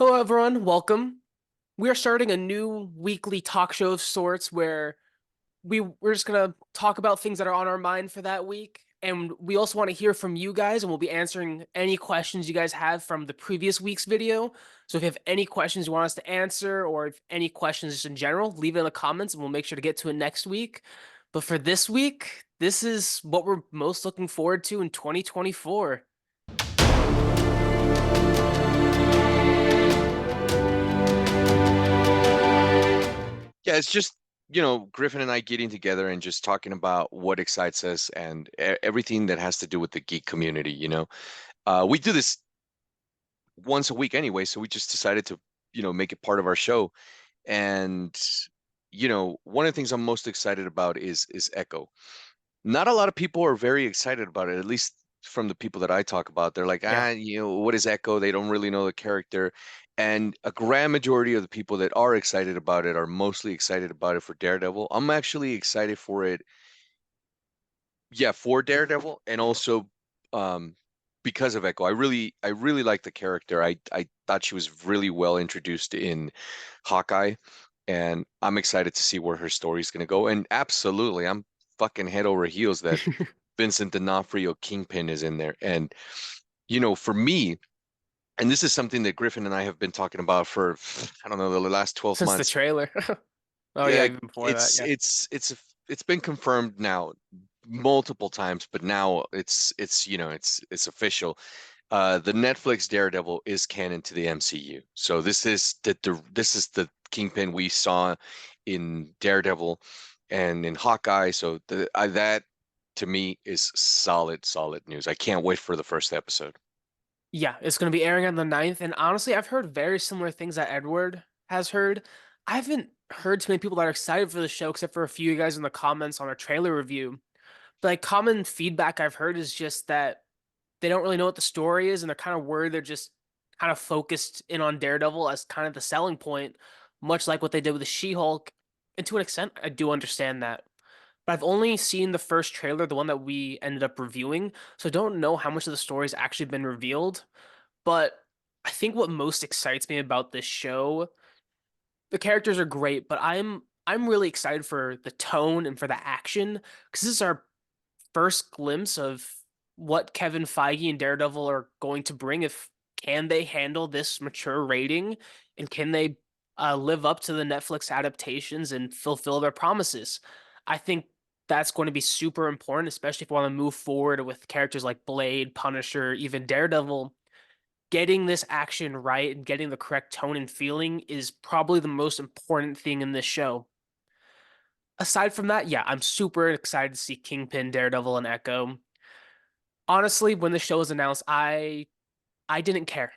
Hello, everyone. Welcome. We are starting a new weekly talk show of sorts where we're just gonna talk about things that are on our mind for that week. And we also want to hear from you guys, and we'll be answering any questions you guys have from the previous week's video. So if you have any questions you want us to answer, or if any questions just in general, leave it in the comments and we'll make sure to get to it next week. But for this week, this is what we're most looking forward to in 2024. Yeah, it's just, Griffin and I getting together and just talking about what excites us and everything that has to do with the geek community. We do this once a week anyway, so we just decided to, make it part of our show. And, one of the things I'm most excited about is Echo. Not a lot of people are very excited about it, at least from the people that I talk about. They're like, Yeah. what is Echo? They don't really know the character. And a grand majority of the people that are excited about it are mostly excited about it for Daredevil. I'm actually excited for it, yeah, for Daredevil, and also um because of Echo. I really like the character. I thought she was really well introduced in Hawkeye, and I'm excited to see where her story's gonna go. And absolutely, I'm fucking head over heels that Vincent D'Onofrio Kingpin is in there. And for me, and this is something that Griffin and I have been talking about for I don't know, the last 12 Since the months. trailer. Oh yeah, Yeah, even before that, it's yeah. it's it's it's been confirmed now multiple times, but now it's official. The Netflix Daredevil is canon to the MCU. So this is the Kingpin we saw in Daredevil and in Hawkeye. So that to me is solid, solid news. I can't wait for the first episode. Yeah, it's going to be airing on the 9th. And honestly, I've heard very similar things that Edward has heard. I haven't heard too many people that are excited for the show, except for a few of you guys in the comments on our trailer review. But like common feedback I've heard is just that they don't really know what the story is, and they're kind of worried they're just kind of focused in on Daredevil as kind of the selling point, much like what they did with the She-Hulk. And to an extent, I do understand that. But I've only seen the first trailer, the one that we ended up reviewing, so I don't know how much of the story's actually been revealed. But I think what most excites me about this show, the characters are great, but I'm really excited for the tone and for the action because this is our first glimpse of what Kevin Feige and Daredevil are going to bring. If can they handle this mature rating, and can they live up to the Netflix adaptations and fulfill their promises? I think that's going to be super important, especially if we want to move forward with characters like Blade, Punisher, even Daredevil. Getting this action right and getting the correct tone and feeling is probably the most important thing in this show. Aside from that, yeah, I'm super excited to see Kingpin, Daredevil, and Echo. Honestly, when the show was announced, I didn't care.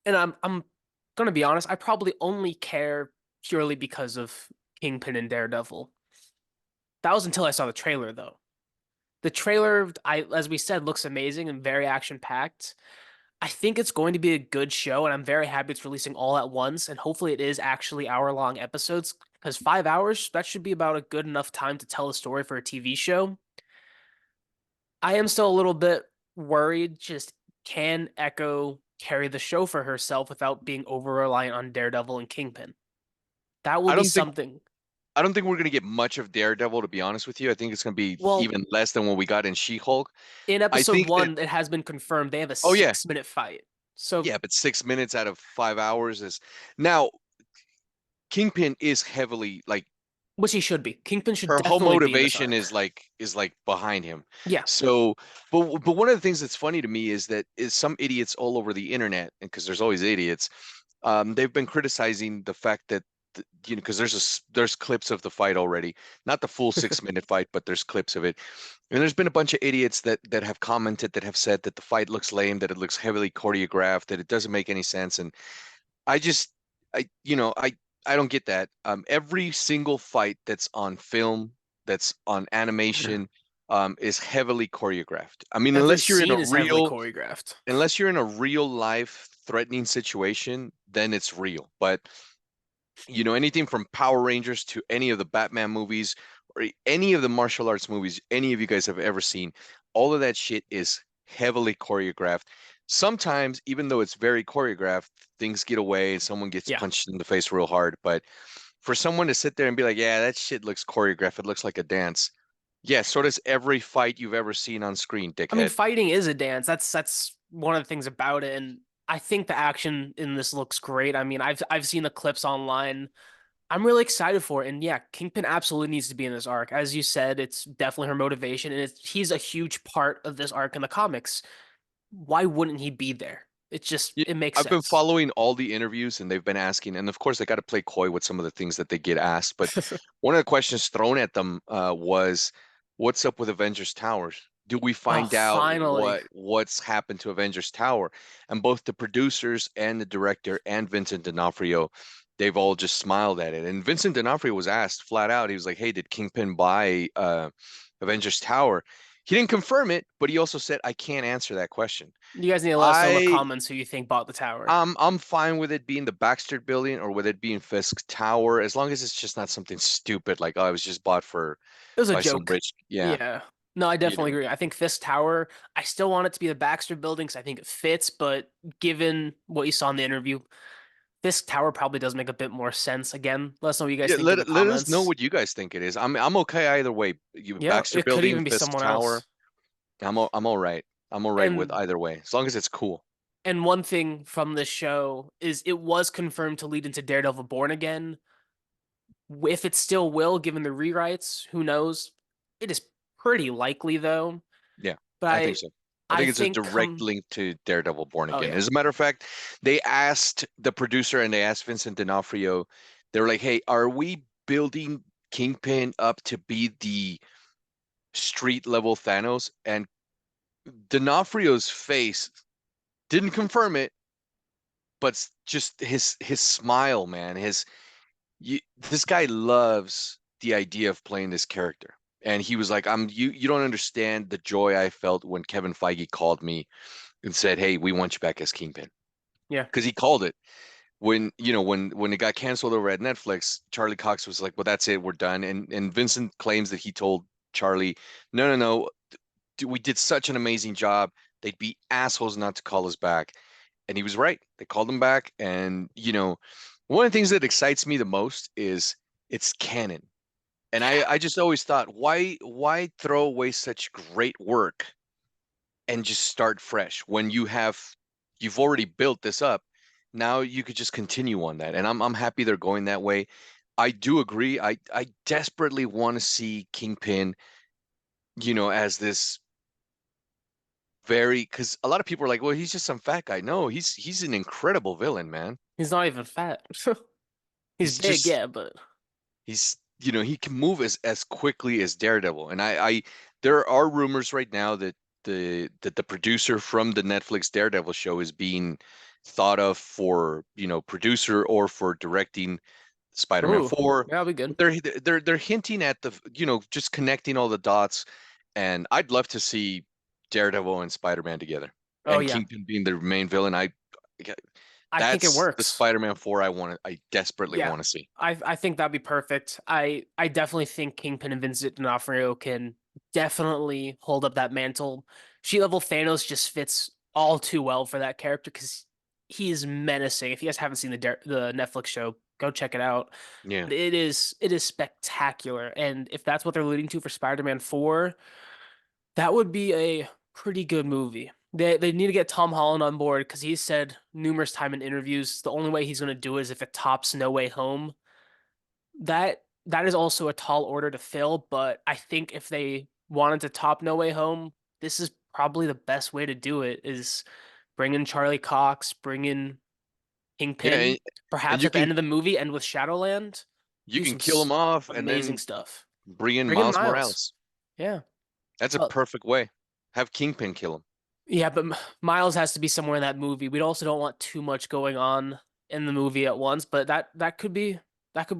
And I'm gonna be honest, I probably only care purely because of Kingpin and Daredevil. That was until I saw the trailer though. The trailer, as we said, looks amazing and very action packed. I think it's going to be a good show, and I'm very happy it's releasing all at once. And hopefully, it is actually hour-long episodes because 5 hours, that should be about a good enough time to tell a story for a TV show. I am still a little bit worried. Just can Echo carry the show for herself without being over reliant on Daredevil and Kingpin? That will I be don't think something. I don't think we're gonna get much of Daredevil, to be honest with you. I think it's gonna be Well, even less than what we got in She-Hulk. in I episode think that one, it has been confirmed they have a oh yeah, 6 minute fight. So, yeah, but 6 minutes out of 5 hours is now Kingpin is heavily like which he should be. Kingpin should her whole definitely be in this motivation arc. is like behind him. Yeah. So, but one of the things that's funny to me is that is some idiots all over the internet, and because there's always idiots, they've been criticizing the fact that because there's clips of the fight already, not the full 6 minute fight, but there's clips of it, and there's been a bunch of idiots that have commented that have said that the fight looks lame, that it looks heavily choreographed, that it doesn't make any sense, and I just, I don't get that. Every single fight that's on film, that's on animation, is heavily choreographed. I mean, Every scene is heavily choreographed. unless you're in a real life threatening situation, then it's real. But anything from Power Rangers to any of the Batman movies or any of the martial arts movies any of you guys have ever seen, all of that shit is heavily choreographed. sometimes, even though it's very choreographed, things get away and someone gets Yeah. punched in the face real hard. But for someone to sit there and be like, yeah, that shit looks choreographed, it looks like a dance. Yeah, so does every fight you've ever seen on screen, I mean, dickhead. fighting is a dance. That's one of the things about it, and I think the action in this looks great. I mean, I've seen the clips online. I'm really excited for it, and yeah, Kingpin absolutely needs to be in this arc. As you said, it's definitely her motivation, and he's a huge part of this arc in the comics. Why wouldn't he be there? Yeah, It makes I've been sense. following all the interviews and they've been asking, and of course, they got to play coy with some of the things that they get asked. But one of the questions thrown at them was, "What's up with Avengers Towers? Do we Oh, find out finally. what's happened to Avengers Tower?" And both the producers and the director and Vincent D'Onofrio, they've all just smiled at it. And Vincent D'Onofrio was asked flat out, he was like, "Hey, did Kingpin buy Avengers Tower?" He didn't confirm it, but he also said, "I can't answer that question." You guys need to let us know in the I comments who you think bought the tower. I'm fine with it being the Baxter Building or with it being Fisk Tower, as long as it's just not something stupid like, oh, it was just bought for It was a by some joke. rich, yeah, Yeah. No, I you definitely know. agree. I think Fisk Tower, I still want it to be the Baxter building because I think it fits, but given what you saw in the interview, Fisk Tower probably does make a bit more sense. Again, let us know what you guys Yeah, think in the let us know comments. what you guys think it is. I'm okay either way. You Yeah, Baxter it could Building, even be Fisk someone Tower, else. I'm all right. I'm all right with And either way, as long as it's cool. one thing from this show is it was confirmed to lead into Daredevil Born Again. If it still will, given the rewrites, who knows? It is pretty likely though. Yeah, But I think so. I I think it's a think direct come link to Daredevil Born oh Again. yeah. As a matter of fact, they asked the producer and they asked Vincent D'Onofrio, they were like, "Hey, are we building Kingpin up to be the street level Thanos?" And D'Onofrio's face didn't confirm it, but just his smile, man, this guy loves the idea of playing this character. And he was like, you don't understand the joy I felt when Kevin Feige called me and said, "Hey, we want you back as Kingpin." Yeah. Because he called it when, when it got canceled over at Netflix, Charlie Cox was like, "Well, that's it, we're done." And Vincent claims that he told Charlie, "No, no, no, we did such an amazing job. They'd be assholes not to call us back." And he was right. They called him back. And, one of the things that excites me the most is it's canon. And I just always thought, why throw away such great work and just start fresh when you've already built this up. Now you could just continue on that. And I'm happy they're going that way. I do agree. I desperately want to see Kingpin, as this very, because a lot of people are like, well, he's just some fat guy. No, he's an incredible villain, man. He's not even fat. He's He's big, just yeah, but he can move as quickly as Daredevil. And I there are rumors right now that the producer from the Netflix Daredevil show is being thought of for, producer or for directing Spider-Man ooh, 4. that'll be good. They're hinting at just connecting all the dots, and I'd love to see Daredevil and Spider-Man together, Oh and yeah. Kingpin being the main villain. I think it That's the works. Spider-Man 4 I desperately Yeah. want to see. I think that'd be perfect. I definitely think Kingpin and Vincent D'Onofrio can definitely hold up that mantle. Sheet level Thanos just fits all too well for that character because he is menacing. If you guys haven't seen the Netflix show, go check it out. Yeah. But it is spectacular. And if that's what they're leading to for Spider-Man 4, that would be a pretty good movie. They need to get Tom Holland on board because he said numerous time in interviews the only way he's going to do it is if it tops No Way Home. That is also a tall order to fill, but I think if they wanted to top No Way Home, this is probably the best way to do it is bring in Charlie Cox, bring in Yeah, Kingpin, and perhaps at the end of the movie end with Shadowland, you do can some kill him off and amazing then stuff. bring in Bring in Miles Miles. Morales. Yeah. That's a Uh, perfect way. Have Kingpin kill him. Yeah, but Miles has to be somewhere in that movie. We also don't want too much going on in the movie at once, but that could be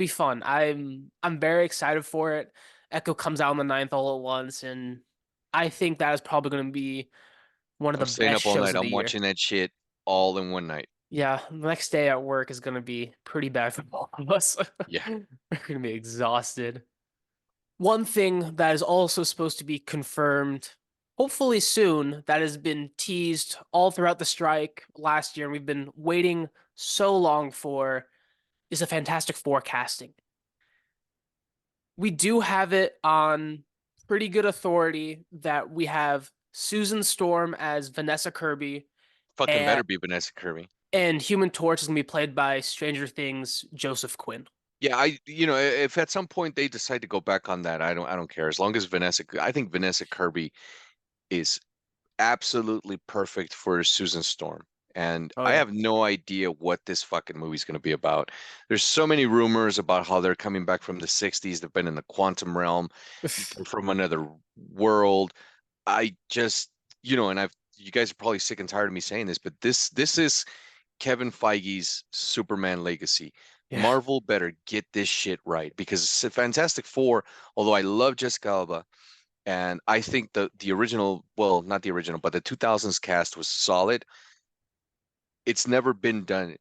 fun. I'm very excited for it. Echo comes out on the 9th all at once, and I think that is probably going to be one of I'm the staying best up all shows night. of the I'm year. watching that shit all in one night. Yeah, the next day at work is going to be pretty bad for both of us. Yeah. We're going to be exhausted. One thing that is also supposed to be confirmed hopefully soon, that has been teased all throughout the strike last year, and we've been waiting so long for, is a Fantastic Four casting. We do have it on pretty good authority that we have Susan Storm as Vanessa Kirby, Fucking and better be Vanessa Kirby. Human Torch is gonna be played by Stranger Things Joseph Quinn. Yeah, if at some point they decide to go back on that, I don't care. As long as I think Vanessa Kirby is absolutely perfect for Susan Storm. And Oh I yeah. have no idea what this fucking movie's going to be about. There's so many rumors about how they're coming back from the 60s. They've been in the quantum realm. They're from another world. I just, and you guys are probably sick and tired of me saying this, but this is Kevin Feige's Superman legacy. Yeah. Marvel better get this shit right because Fantastic Four, although I love Jessica Alba, and I think the original, well, not the original, but the 2000s cast was solid. It's never been done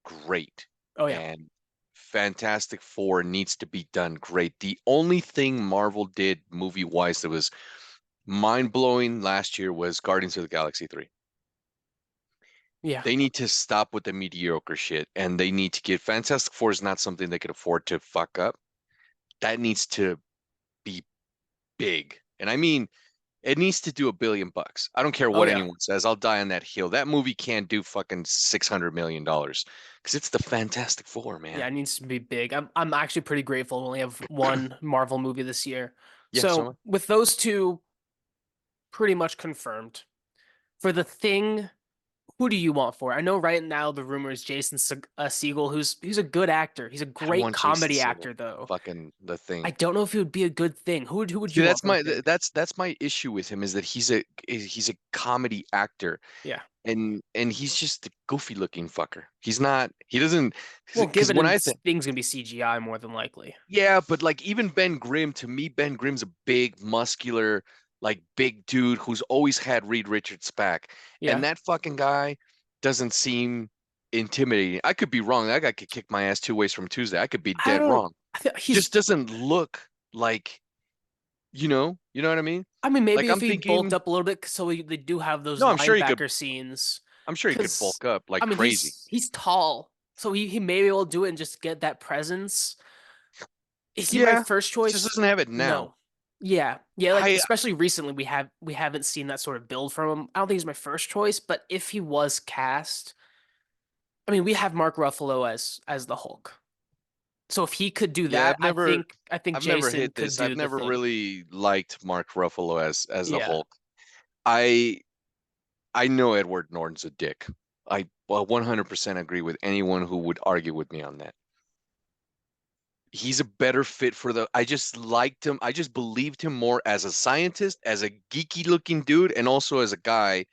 great. Oh yeah. And Fantastic Four needs to be done great. The only thing Marvel did movie-wise that was mind-blowing last year was Guardians of the Galaxy 3. Yeah. They need to stop with the mediocre shit and they need to get Fantastic Four is not something they could afford to fuck up. That needs to be big. And I mean, it needs to do $1 billion. I don't care Oh what yeah. anyone says. I'll die on that hill. That movie can't do fucking $600 million because it's the Fantastic Four, Yeah, man. it needs to be big. I'm actually pretty grateful we only have one Marvel movie this year. Yeah, so So with those two pretty much confirmed, for the thing, who do you want for it? I know right now the rumor is Jason Segel, who's a good actor. He's a I don't great want Jason comedy Segel. actor, though. Fucking the I thing. don't know if he would be a good thing. Who would See, you want that's for the my thing? that's my issue with him is that he's a comedy actor Yeah. and he's just a goofy looking fucker. He's not he doesn't Well, because given when him, I think things gonna be CGI more than likely. yeah, but like even Ben Grimm, to me, Ben Grimm's a big, muscular, like big dude who's always had Reed Richards back. And Yeah. that fucking guy doesn't seem intimidating. I could be wrong. That guy could kick my ass 2 ways from Tuesday. I could be I dead don't. wrong. I think Just he's. doesn't look like, you know what I mean? I mean, Like maybe if I'm he bulked thinking, up a little bit, so they do have those no, linebacker scenes. I'm sure he could Because bulk up like I mean, crazy. he's tall, so he may be able to do it and just get that presence. Is he my Yeah, first just choice? doesn't have it now. No. Yeah, yeah. Like I especially recently, we haven't seen that sort of build from him. I don't think he's my first choice, but if he was cast, I mean, we have Mark Ruffalo as the Hulk. So if he could do Yeah, that, I think I've never Jason hit could this. I've do the never thing. really liked Mark Ruffalo as the Yeah. Hulk. I I know Edward Norton's a dick. I 100% agree with anyone who would argue with me on that. He's a better fit for the. I just liked him. I just believed him more as a scientist, as a geeky looking dude, and also as a guy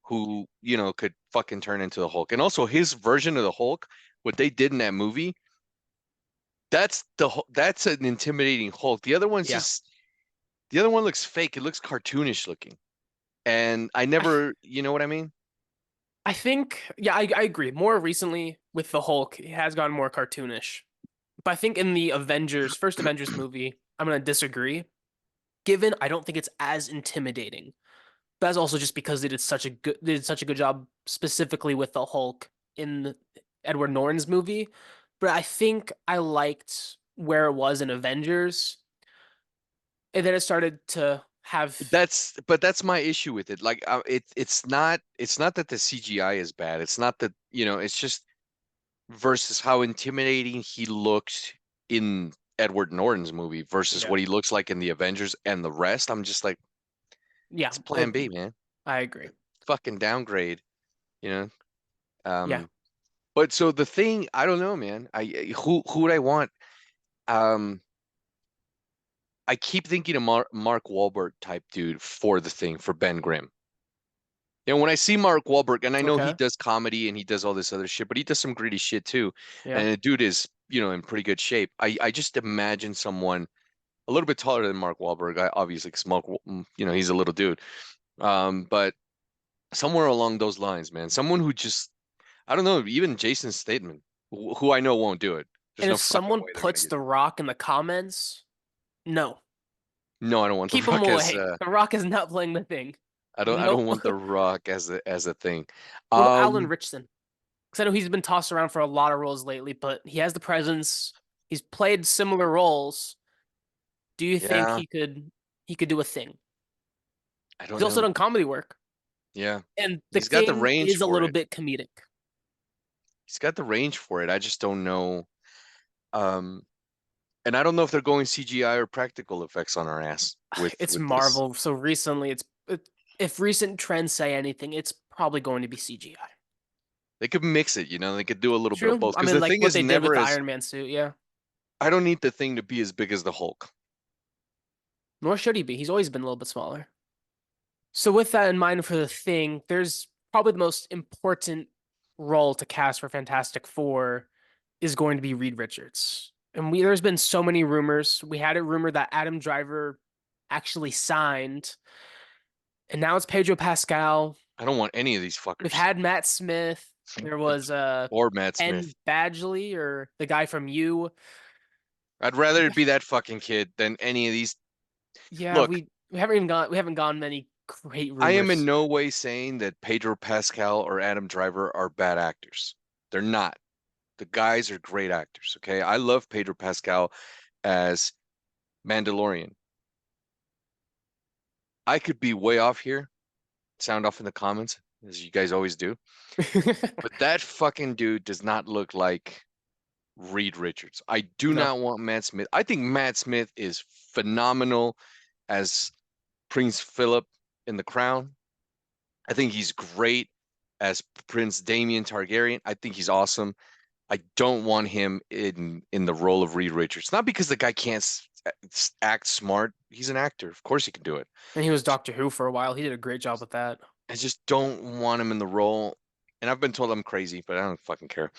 who, could fucking turn into the Hulk. And also his version of the Hulk, what they did in that movie, that's an intimidating Hulk. Yeah. The other one looks fake. It looks cartoonish looking. And I I never, you know what I mean? I think yeah, I agree. More recently with the Hulk, it has gotten more cartoonish. But I think in the first Avengers movie, I'm gonna disagree. Given I don't think it's as intimidating. But that's also just because they did such a good job specifically with the Hulk in Edward Norton's movie. But I think I liked where it was in Avengers, and then it started to have But that's my issue with it. Like it's not that the CGI is bad. It's not that, it's just versus how intimidating he looked in Edward Norton's movie versus yeah what he looks like in the Avengers and the rest. I'm just like, yeah it's plan B, man. I agree Fucking downgrade, you know? yeah. Um, but so the thing, I don't know, man. Who would I want? Um, I keep thinking of Mark Wahlberg type dude for the thing for Ben Grimm. When I see Mark Wahlberg, and I know he Okay. does comedy and he does all this other shit, but he does some gritty shit too. Yeah. And the dude is, in pretty good shape. I just imagine someone a little bit taller than Mark Wahlberg, obviously, because he's a little dude. But somewhere along those lines, man, someone who just, I don't know, even Jason Statham, who I know won't do it. There's And no if fucking someone way they're gonna puts get. The Rock in the comments, no. No, I don't want The Keep him Rock as away. The Rock is not playing the Thing. I don't Nope. want The Rock as a thing. What about Alan Um, Richson? Because I know he's been tossed around for a lot of roles lately, but he has the presence. He's played similar roles. Do you think yeah, he could do a Thing? I He's don't also know. done comedy work, Yeah, and the he's got the Thing range is a for little it. bit comedic. He's got the range for it. I just don't know. Um, and I don't know if they're going CGI or practical effects on our ass It's with this. Marvel, so recently if recent trends say anything, it's probably going to be CGI. They could mix it, you know, they could do a little bit of True. both. I Because mean, the like thing what is they did with never the as Iron Man suit, yeah. I don't need the thing to be as big as the Hulk. Nor should he be. He's always been a little bit smaller. So with that in mind for the Thing, there's probably the most important role to cast for Fantastic Four is going to be Reed Richards. And there's been so many rumors. We had a rumor that Adam Driver actually signed, and now it's Pedro Pascal. I don't want any of these We've fuckers. had Matt Smith. There was Or Matt Penn Smith. Badgley or the guy from You. I'd rather it be that fucking kid than any of these. Yeah, Look, we haven't gone many great I am in rumors. no way saying that Pedro Pascal or Adam Driver are bad actors. They're not. The guys are great actors, okay? I love Pedro Pascal as Mandalorian. I could be way off here. Sound off in the comments, as you guys always do. But that fucking dude does not look like Reed Richards. I do No. not want Matt Smith. I think Matt Smith is phenomenal as Prince Philip in The Crown. I think he's great as Prince Damien Targaryen. I think he's awesome. I don't want him in the role of Reed Richards. Not because the guy can't act smart. He's an actor. Of course he can do it. And he was Doctor Who for a while. He did a great job with that. I just don't want him in the role. And I've been told I'm crazy, but I don't fucking care.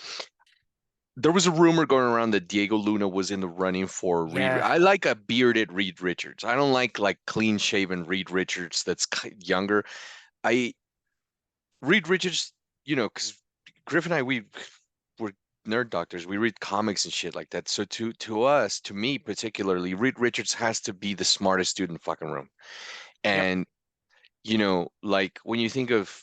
There was a rumor going around that Diego Luna was in the running for Reed. Yeah. I like a bearded Reed Richards. I don't like clean shaven Reed Richards that's younger. I Reed Richards, you know, because Griff and I we're nerd doctors. We read comics and shit like that. So to us, to me particularly, Reed Richards has to be the smartest dude in the fucking room. Yep. And you know, like when you think of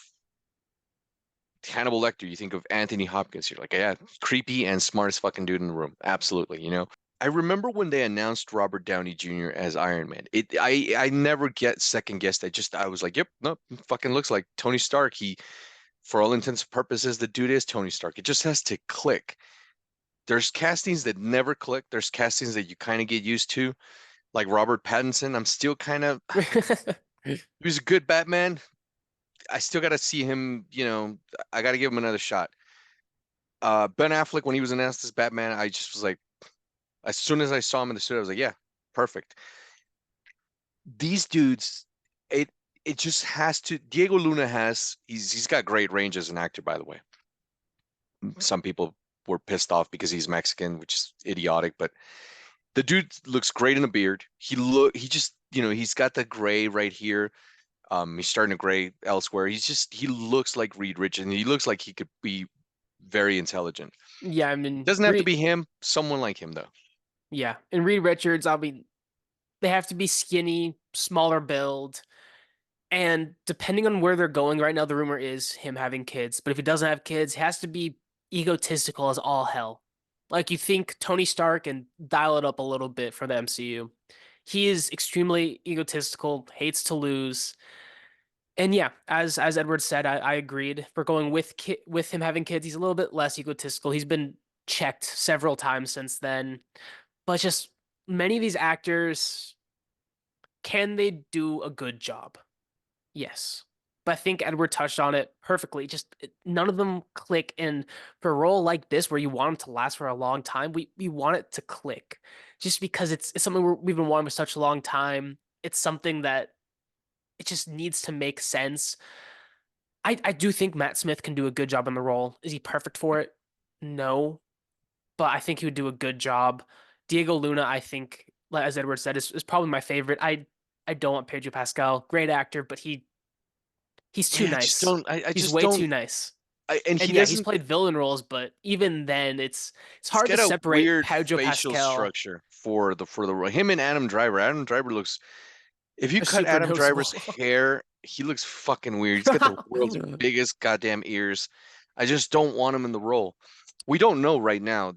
Hannibal Lecter, you think of Anthony Hopkins. You're like, yeah, creepy and smartest fucking dude in the room. Absolutely, you know. I remember when they announced Robert Downey Jr. as Iron Man. I never get second guessed. I was like, yep, no, fucking looks like Tony Stark. He, for all intents and purposes, the dude is Tony Stark. It just has to click. There's castings that never click. There's castings that you kind of get used to, like Robert Pattinson. I'm still kind of he was a good Batman. I still got to see him. You know, I got to give him another shot. Ben Affleck, when he was announced as Batman, I just was like, as soon as I saw him in the suit, I was like, yeah, perfect. These dudes, it it just has to. Diego Luna has he's got great range as an actor, by the way. Some people were pissed off because he's Mexican, which is idiotic, but the dude looks great in a beard. He just you know he's got the gray right here. He's starting to gray elsewhere. He looks like Reed Richards, and he looks like he could be very intelligent. Yeah, I mean, Doesn't have to be him, someone like him though. yeah. And Reed Richards, I mean, they have to be skinny, smaller build. And depending on where they're going right now, the rumor is him having kids. But if he doesn't have kids, he has to be egotistical as all hell. Like you think Tony Stark and dial it up a little bit for the MCU. He is extremely egotistical, hates to lose. And yeah, as Edward said, I agreed. For going with him having kids, he's a little bit less egotistical. He's been checked several times since then. But just many of these actors, can they do a good job? Yes. But I think Edward touched on it perfectly. Just none of them click. And for a role like this, where you want it to last for a long time, we want it to click. Just because it's something we've been wanting for such a long time. It's something that it just needs to make sense. I do think Matt Smith can do a good job in the role. Is he perfect for it? No, but I think he would do a good job. Diego Luna, I think, as Edward said, is probably my favorite. I don't want Pedro Pascal, great actor, but he's too Yeah, I just nice. don't. I He's just way too don't. nice. and And he yeah, he's doesn't. played villain roles, but even then, it's He's hard to got a separate weird Pedro facial Pascal structure for the role. Him and Adam Driver. Adam Driver looks. If you as cut super Adam Driver's noticeable. hair, he looks fucking weird. He's got the world's biggest goddamn ears. I just don't want him in the role. We don't know right now.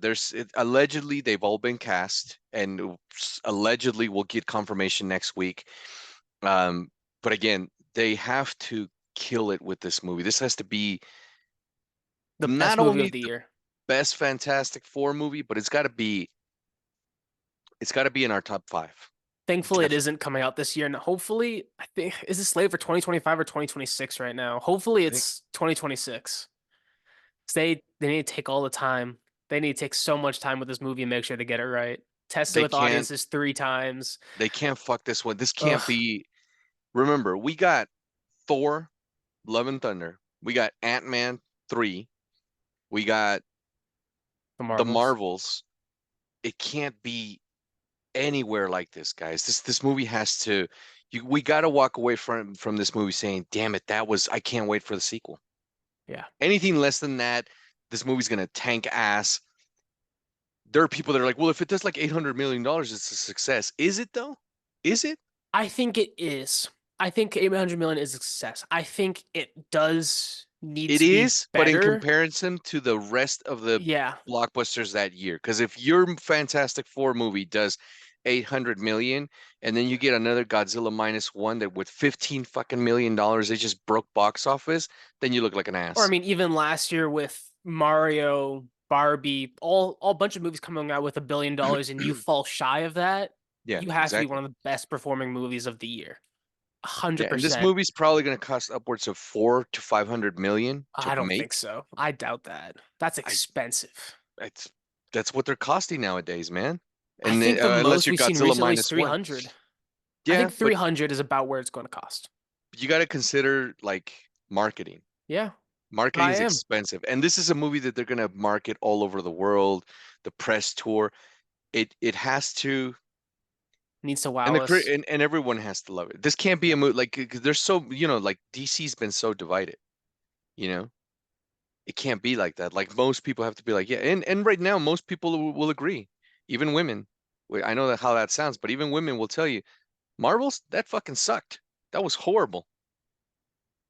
Allegedly they've all been cast, and allegedly we'll get confirmation next week. Um, but again, they have to kill it with this movie. This has to be The not best movie of only the the year. best Fantastic Four movie, but it's got to be in our top five. Thankfully, it Definitely. isn't coming out this year, and hopefully, I think is this slated for 2025 or 2026 right now? Hopefully, I think it's 2026. 'Cause they need to take all the time. They need to take so much time with this movie and make sure to get it right. Test it they with can't audiences 3 times. they can't fuck this one. This can't Ugh, be. Remember, we got Thor, Love and Thunder. We got Ant-Man 3. We got the the Marvels. Marvels. It can't be anywhere like this, guys. This movie has to. We got to walk away from this movie saying, "Damn it, I can't wait for the sequel." Yeah. Anything less than that, this movie's gonna tank ass. There are people that are like, "Well, if it does like $800 million, it's a success." Is it though? Is it? I think it is. I think 800 million is a success. I think it does need It to be is, but in better. comparison to the rest of the Yeah. blockbusters that year, because if your Fantastic Four movie does 800 million, and then you get another Godzilla minus one that with 15 fucking $million, they just broke box office, then you look like an Or I ass. mean, even last year with Mario, Barbie, all bunch of movies coming out with $1 billion, and you fall shy of that, Yeah, you have to be exactly. one of the best performing movies of the year. A hundred Yeah, and this percent. movie's probably going to cost upwards of 4 to 500 million to I don't make. think so. I doubt that. That's I, expensive. it's that's what they're costing nowadays, man. I And think the unless most you're we've seen Godzilla recently is minus one, 300. I yeah, think but 300 is about where it's going to cost. you got to consider like marketing. Yeah, I Marketing is am. expensive, and this is a movie that they're gonna market all over the world. The press tour, it has to, Needs to and wow us. and everyone has to love it. This can't be a Yeah. movie like 'cause there's so like DC's been so divided. You know, it can't be like that. Like most people have to be like, yeah, and right now most people will agree, even women. I know that how that sounds, but even women will tell you, Marvel's that fucking sucked. That was horrible.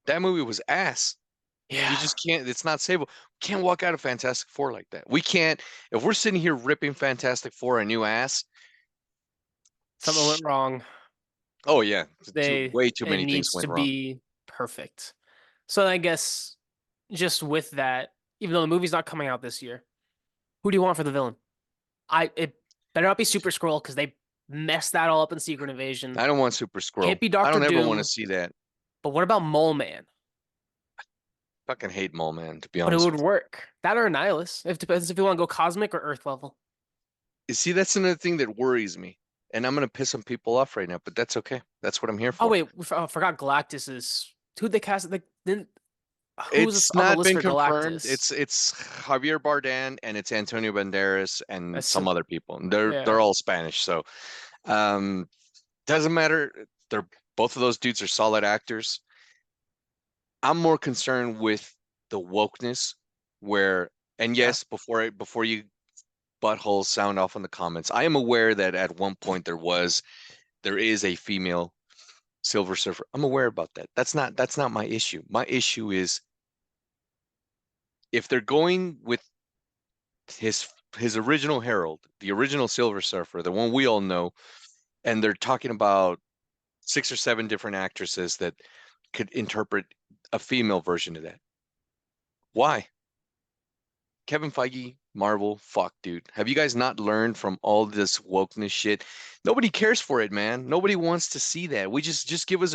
That movie was ass. You Yeah. just can't. It's not savable. We can't walk out of Fantastic Four like that. We can't. If we're sitting here ripping Fantastic Four a new ass, Something went wrong. oh yeah, way too It many things needs to went wrong. be perfect. So I guess just with that, even though the movie's not coming out this year, who do you want for the villain? It better not be Super Scroll because they messed that all up in Secret Invasion. I don't want Super Can't Scroll. be I Doctor don't ever want to Doom, see that. but what about Mole Man? Fucking hate Mole Man, to be But it honest would with work. That or Annihilus. It depends if you want to go cosmic or Earth level. you. See, that's another thing that worries me, and I'm gonna piss some people off right now, but that's okay. That's what I'm here Oh for. wait, forgot Galactus is who'd they cast? They didn't. Who's It's on the not list been for confirmed. Galactus? It's Javier Bardem and it's Antonio Banderas and That's some other people. They're yeah, all Spanish, so um, doesn't matter. They're both of those dudes are solid actors. I'm more concerned with the wokeness where, and yeah. yes, before you buttholes sound off in the comments, I am aware that at one point there is a female Silver Surfer. I'm aware about that. That's not my issue. My issue is if they're going with his his original Herald, the original Silver Surfer, the one we all know, and they're talking about 6 or 7 different actresses that could interpret a female version of that. Why? Kevin Feige, Marvel, fuck, dude. Have you guys not learned from all this wokeness shit? Nobody cares for it, man. Nobody wants to see that. We just give us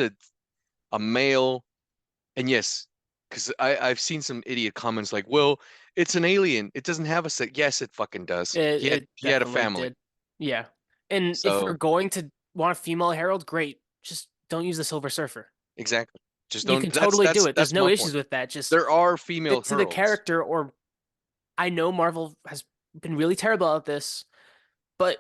a male, and yes, because I've seen some idiot comments like, well, it's an alien. It doesn't have a sex. Yes, it fucking does. It He had it he had a definitely family. did. Yeah, and if you're So going to want a female Herald, great. Just don't use the Silver Surfer. exactly. Just You don't can that's totally do that's it. There's that's no my point. issues with that. Just There are female stick to the heralds. character. Or I know Marvel has been really terrible at this, but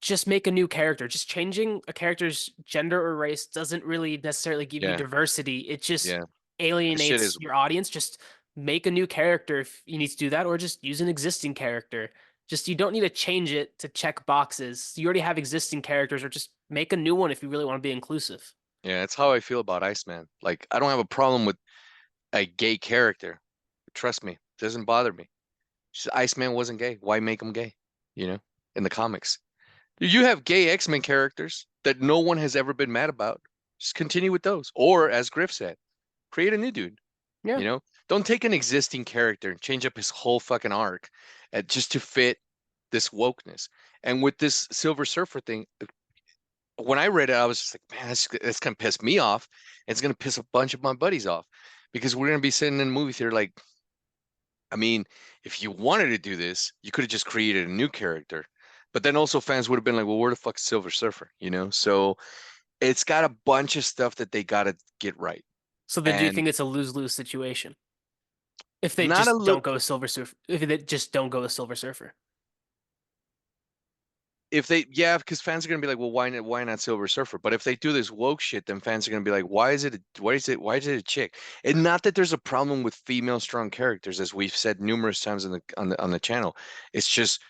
just make a new character. Just changing a character's gender or race doesn't really necessarily give you Yeah, diversity. It just yeah. That shit alienates is your audience. Just make a new character if you need to do that, or just use an existing character. Just you don't need to change it to check boxes. You already have existing characters, or just make a new one if you really want to be inclusive. Yeah, it's how I feel about Iceman. Like, I don't have a problem with a gay character. Trust me, it doesn't bother me. Just Iceman wasn't gay. Why make him gay? You know, in the comics. You have gay X-Men characters that no one has ever been mad about. Just continue with those. Or, as Griff said, create a new dude. Yeah. You know, don't take an existing character and change up his whole fucking arc just to fit this wokeness. And with this Silver Surfer thing, when I read it, I was just like, man, that's gonna piss me off. It's gonna piss a bunch of my buddies off because we're gonna be sitting in a movie theater like, I mean, if you wanted to do this, you could have just created a new character. But then also fans would have been like, well, where the fuck's Silver Surfer? You know? So it's got a bunch of stuff that they gotta get right. So then, do you And think it's a lose-lose situation if they not a just look don't go with Silver Surfer? If they just don't go with Silver Surfer? if they yeah, because fans are gonna be like, well, why not Silver Surfer? But if they do this woke shit, then fans are gonna be like, why is it a chick? And not that there's a problem with female strong characters, as we've said numerous times on the channel. It's just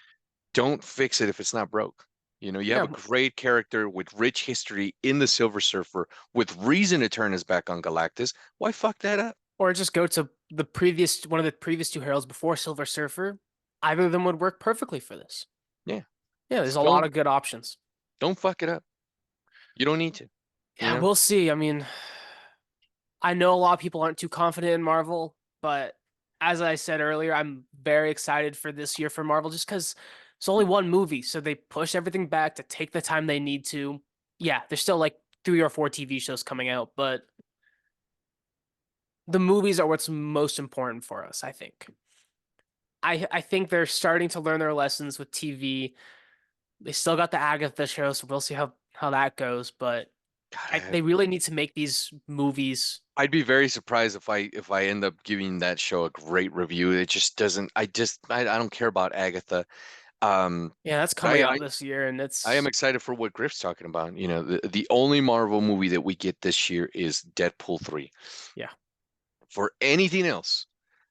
don't fix it if it's not broke. You know, you have Yeah, a great character with rich history in the Silver Surfer with reason to turn his back on Galactus. Why fuck that up? or just go to the previous one of the previous two heralds before Silver Surfer. Either of them would work perfectly for this. Yeah. Yeah, there's Just a lot of good options. don't fuck it up. You don't need to, you Yeah, know? we'll see. I mean, I know a lot of people aren't too confident in Marvel, but as I said earlier, I'm very excited for this year for Marvel just because it's only one movie, so they push everything back to take the time they need to. Yeah, there's still like 3 or 4 TV shows coming out, but the movies are what's most important for us, I think. I think they're starting to learn their lessons with TV. They still got the Agatha show, so we'll see how that goes, but God, they really need to make these movies. I'd be very surprised if I end up giving that show a great review. It just doesn't. I don't care about Agatha. Um, Yeah, that's but coming out this year, and I am it's excited for what Griff's talking about. You know, the only Marvel movie that we get this year is Deadpool 3. yeah, For anything else,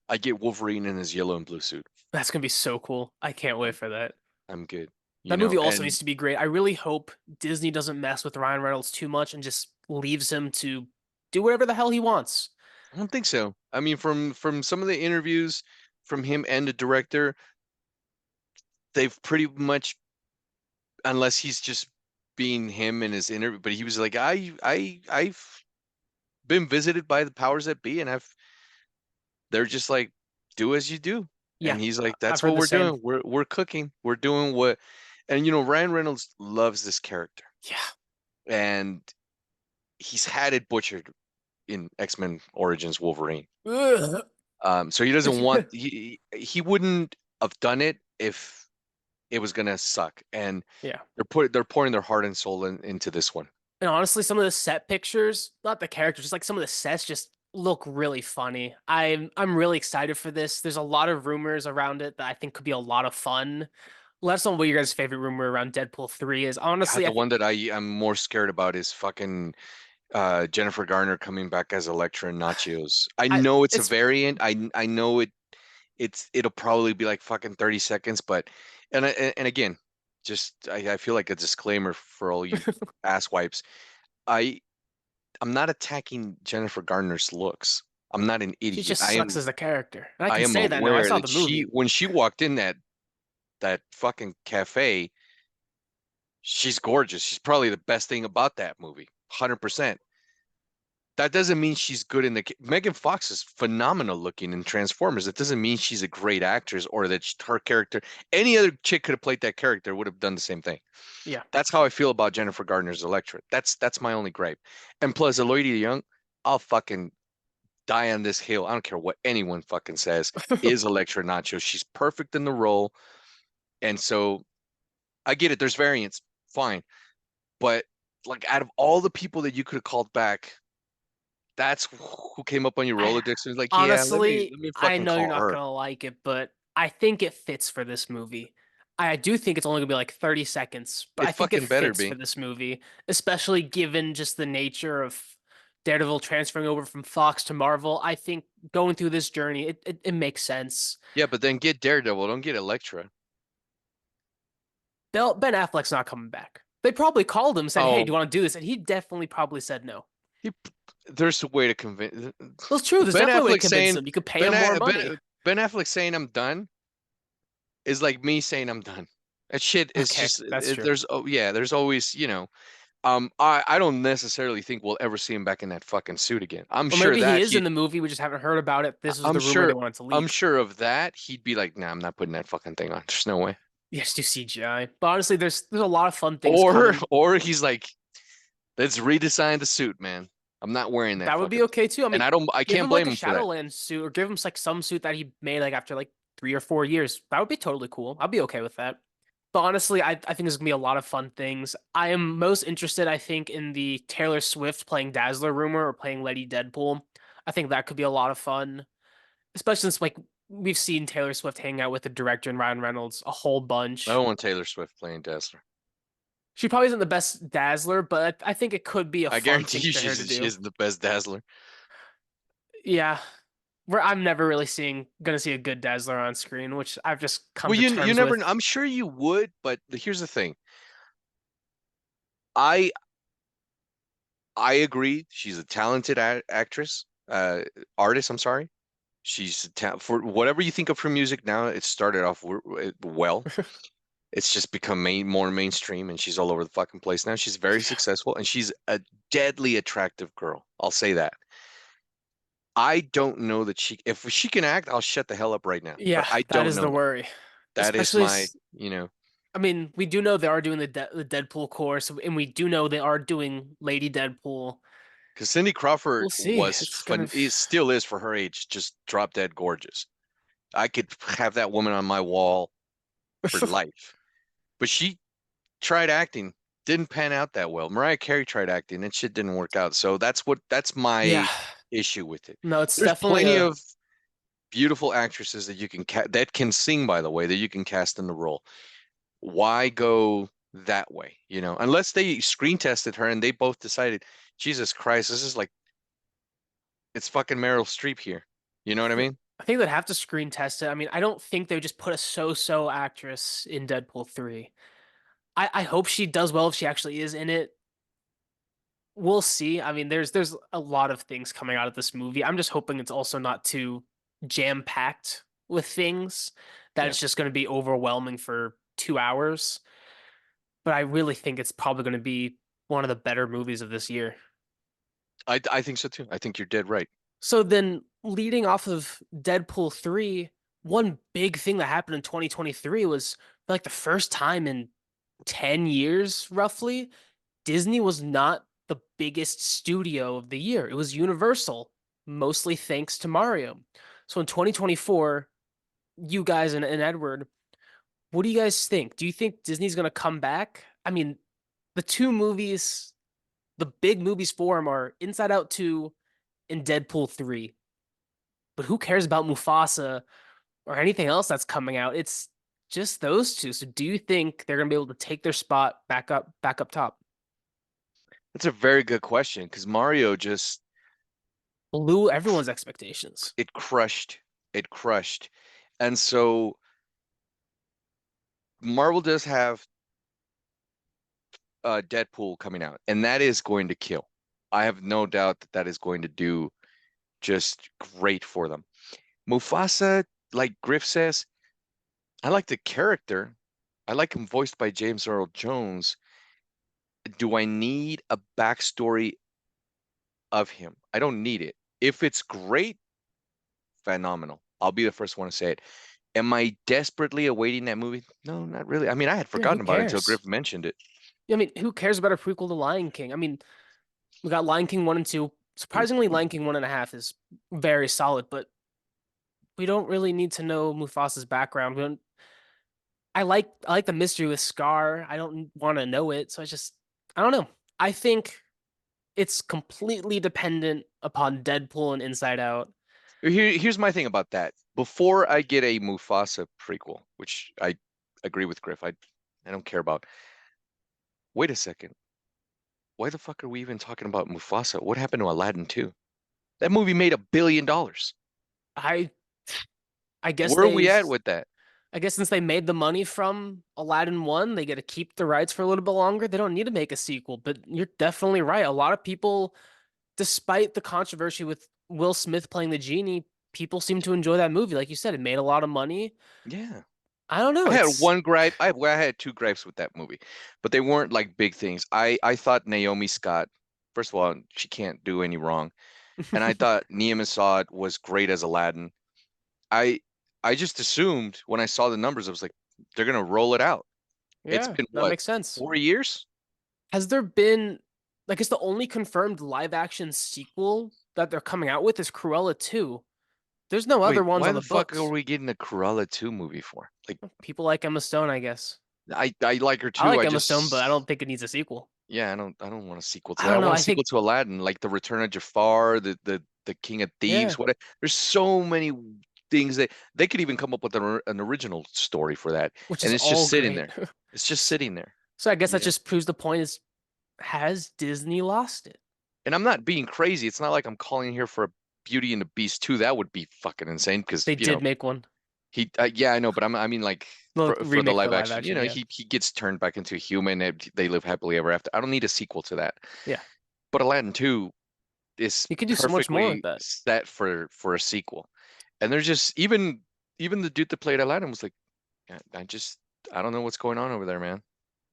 I get Wolverine in his yellow and blue suit. that's gonna be so cool. I can't wait I'm for that. I'm good. You That know, movie also and needs to be great. I really hope Disney doesn't mess with Ryan Reynolds too much and just leaves him to do whatever the hell he wants. I don't think so. I mean, from some of the interviews from him and the director, they've pretty much, unless he's just being him in his interview, but he was like, I've been visited by the powers that be, and they're just like, do as you do. Yeah, And he's like, I've that's heard what the we're same. doing. We're cooking. We're doing what, and you know, Ryan Reynolds loves this character, Yeah. and he's had it butchered in X-Men Origins Wolverine. Ugh. So he doesn't want he wouldn't have done it if it was gonna suck. And Yeah. they're pouring their heart and soul into this one. And honestly, some of the set pictures, not the characters, just like some of the sets just look really funny. I'm really excited for this. There's a lot of rumors around it that I think could be a lot of fun. Let us know what your guys' favorite rumor around Deadpool 3 is. God, Honestly, the I think one that I'm more scared about is fucking Jennifer Garner coming back as Elektra and Nachos. I I know it's a it's variant. I know it'll probably be like fucking 30 seconds, but and again, just I feel like a disclaimer for all you ass wipes. I I'm not attacking Jennifer Garner's looks. I'm not an she idiot. just sucks as a character. And I I can am say that now. I aware saw that the movie. when she walked in that fucking cafe, she's gorgeous. She's probably the best thing about that movie. 100%. That doesn't mean she's good in the Megan Fox is phenomenal looking in Transformers. It doesn't mean she's a great actress or that her character, any other chick could have played that character, would have done the same thing. Yeah. That's how I feel about Jennifer Garner's Elektra. That's my only gripe. And plus, Aloysia Young, I'll fucking die on this hill. I don't care what anyone fucking says. Is Elektra Nacho? She's perfect in the role, and so I get it. There's variants, fine, but like out of all the people that you could have called back, that's who came up on your I Rolodex and was like, yeah, honestly, let me I fucking know you're call not her. gonna like it, but I think it fits for this movie. I do think it's only gonna be like 30 seconds, but I It think it fucking better fits for be. this movie, especially given just the nature of Daredevil transferring over from Fox to Marvel. I think going through this journey, it makes sense. Yeah, but then get Daredevil, don't get Elektra. Ben Affleck's not coming back. They probably called him, said, "Hey, do Oh, you want to do this?" And he definitely probably said no. he, there's a way to convince Well, it's true. There's Ben definitely a way to Affleck convince saying him. You could pay Ben him more A- money. Ben Ben Affleck saying I'm done is like me saying I'm done. That shit is Okay, just that's true. there's oh yeah, there's always, I don't necessarily think we'll ever see him back in that fucking suit again. Or maybe he is in the movie. We just haven't heard about it. This was I'm the rumor they sure wanted to I'm leak. sure of that. He'd be like, "Nah, I'm not putting that fucking thing on. There's no way." Yes, do CGI. But honestly, there's a lot of fun things Or coming. or he's like, "Let's redesign the suit, man. I'm not wearing that That would be fucking thing." okay too. I And mean, I give can't him like blame a him for that. Shadowland suit, or give him like some suit that he made like after like 3 or 4 years. That would be totally cool. I'd be okay with that. But honestly, I think there's gonna be a lot of fun things. I am most interested, I think, in the Taylor Swift playing Dazzler rumor or playing Lady Deadpool. I think that could be a lot of fun, especially since like we've seen Taylor Swift hang out with the director and Ryan Reynolds a whole I bunch. don't want Taylor Swift playing Dazzler. She probably isn't the best Dazzler, but I think it could be a I fun guarantee thing you for her to she do. isn't the best Dazzler. Yeah, where I'm never really seeing gonna see a good Dazzler on screen, which I've just come Well, to you terms never. with. I'm sure you would, but here's the thing. I I agree. She's a talented actress, artist. I'm sorry. She's for whatever you think of her music now. It started off well. It's just become more mainstream, and she's all over the fucking place now. She's very Yeah, successful, and she's a deadly attractive girl. I'll say that. I don't know that if she can act, I'll shut the hell up right now. But yeah, I that don't is the know that. worry. That is Especially, my, you know, I mean, we do know they are doing the Deadpool course, and we do know they are doing Lady Deadpool. because Cindy Crawford We'll see. It's gonna. it still is for her age, just drop dead gorgeous. I could have that woman on my wall for life. But she tried acting, didn't pan out that well. Mariah Carey tried acting, and shit didn't work out. So that's Yeah, my issue with it. no, it's There's definitely plenty a. of beautiful actresses that you can that can sing, by the way, that you can cast in the role. Why go that way? Unless they screen tested her and they both decided, Jesus Christ, this is like it's fucking Meryl Streep here. You know what I mean? I think they'd have to screen test it. I mean, I don't think they would just put a so-so actress in Deadpool 3. I hope she does well if she actually is in it. We'll see. I mean, there's a lot of things coming out of this movie. I'm just hoping it's also not too jam-packed with things that Yeah. it's just going to be overwhelming for 2 hours. But I really think it's probably going to be one of the better movies of this year. I think so too. I think you're dead right. So then, leading off of Deadpool 3, one big thing that happened in 2023 was for like the first time in 10 years, roughly, Disney was not the biggest studio of the year. It was Universal, mostly thanks to Mario. So in 2024, you guys and Edward, what do you guys think? Do you think Disney's going to come back? I mean, the two movies, the big movies for them are Inside Out 2 and Deadpool 3. But who cares about Mufasa or anything else that's coming out? It's just those two. So do you think they're going to be able to take their spot back up top? That's a very good question because Mario just Blew everyone's expectations. it crushed. It crushed. And so Marvel does have Deadpool coming out, and that is going to kill. I have no doubt that that is going to do just great for them. Mufasa, like Griff says, I like the character. I like him voiced by James Earl Jones. Do I need a backstory of him? I don't need it. If it's great, phenomenal. I'll be the first one to say it. Am I desperately awaiting that movie? No, not really. I mean, I had Yeah, who forgotten about it until cares? Griff mentioned it. I mean, who cares about a prequel to Lion King? I mean, we got Lion King 1 and 2. Surprisingly, Lion King 1.5 is very solid, but we don't really need to know Mufasa's background. We don't, I like the mystery with Scar. I don't want to know it, so I don't know. I think it's completely dependent upon Deadpool and Inside Out. Here's my thing about that. Before I get a Mufasa prequel, which I agree with Griff, I don't care about. Wait a second. why the fuck are we even talking about Mufasa? What happened to Aladdin 2? That movie made $1 billion. I I guess Where are we they at with that? I guess since they made the money from Aladdin 1, they get to keep the rights for a little bit longer. They don't need to make a sequel, but you're definitely right. A lot of people, despite the controversy with Will Smith playing the genie, people seem to enjoy that movie. Like you said, it made a lot of money. Yeah. I don't know. I had It's one gripe. I had two gripes with that movie, but they weren't like big things. I thought Naomi Scott, first of all, she can't do any wrong. And I thought Nia Masad was great as Aladdin. I I just assumed when I saw the numbers, I was like, they're gonna roll it out. It's yeah, been that what, makes sense. 4 years? Has there been like it's the only confirmed live action sequel that they're coming out with is Cruella 2. There's no other Wait, ones why on the the fuck are books. we getting a Cruella 2 movie for? Like, People like Emma Stone, I guess. I like her I too. like I Emma Stone, but I just don't think it needs a sequel. yeah, I don't want a sequel to I that. I don't know. want a I sequel think to Aladdin, like the Return of Jafar, the King of yeah, Thieves. What there's so many things that they could even come up with an original story for that, which and is it's just all sitting great. there. It's just sitting there, So I guess you that know. just proves the point is has Disney lost it? And I'm not being crazy. It's not like I'm calling here for a Beauty and the Beast 2. That would be fucking insane because, They did make one. yeah, I know, but I mean like The for the remake for live live action, action, yeah. he gets turned back into a human and they live happily ever after. I don't need a sequel to that. Yeah. But Aladdin 2 is You can do so much more with perfectly that. set for a sequel. And there's just even the dude that played Aladdin was like, "Yeah, I don't know what's going on over there, man."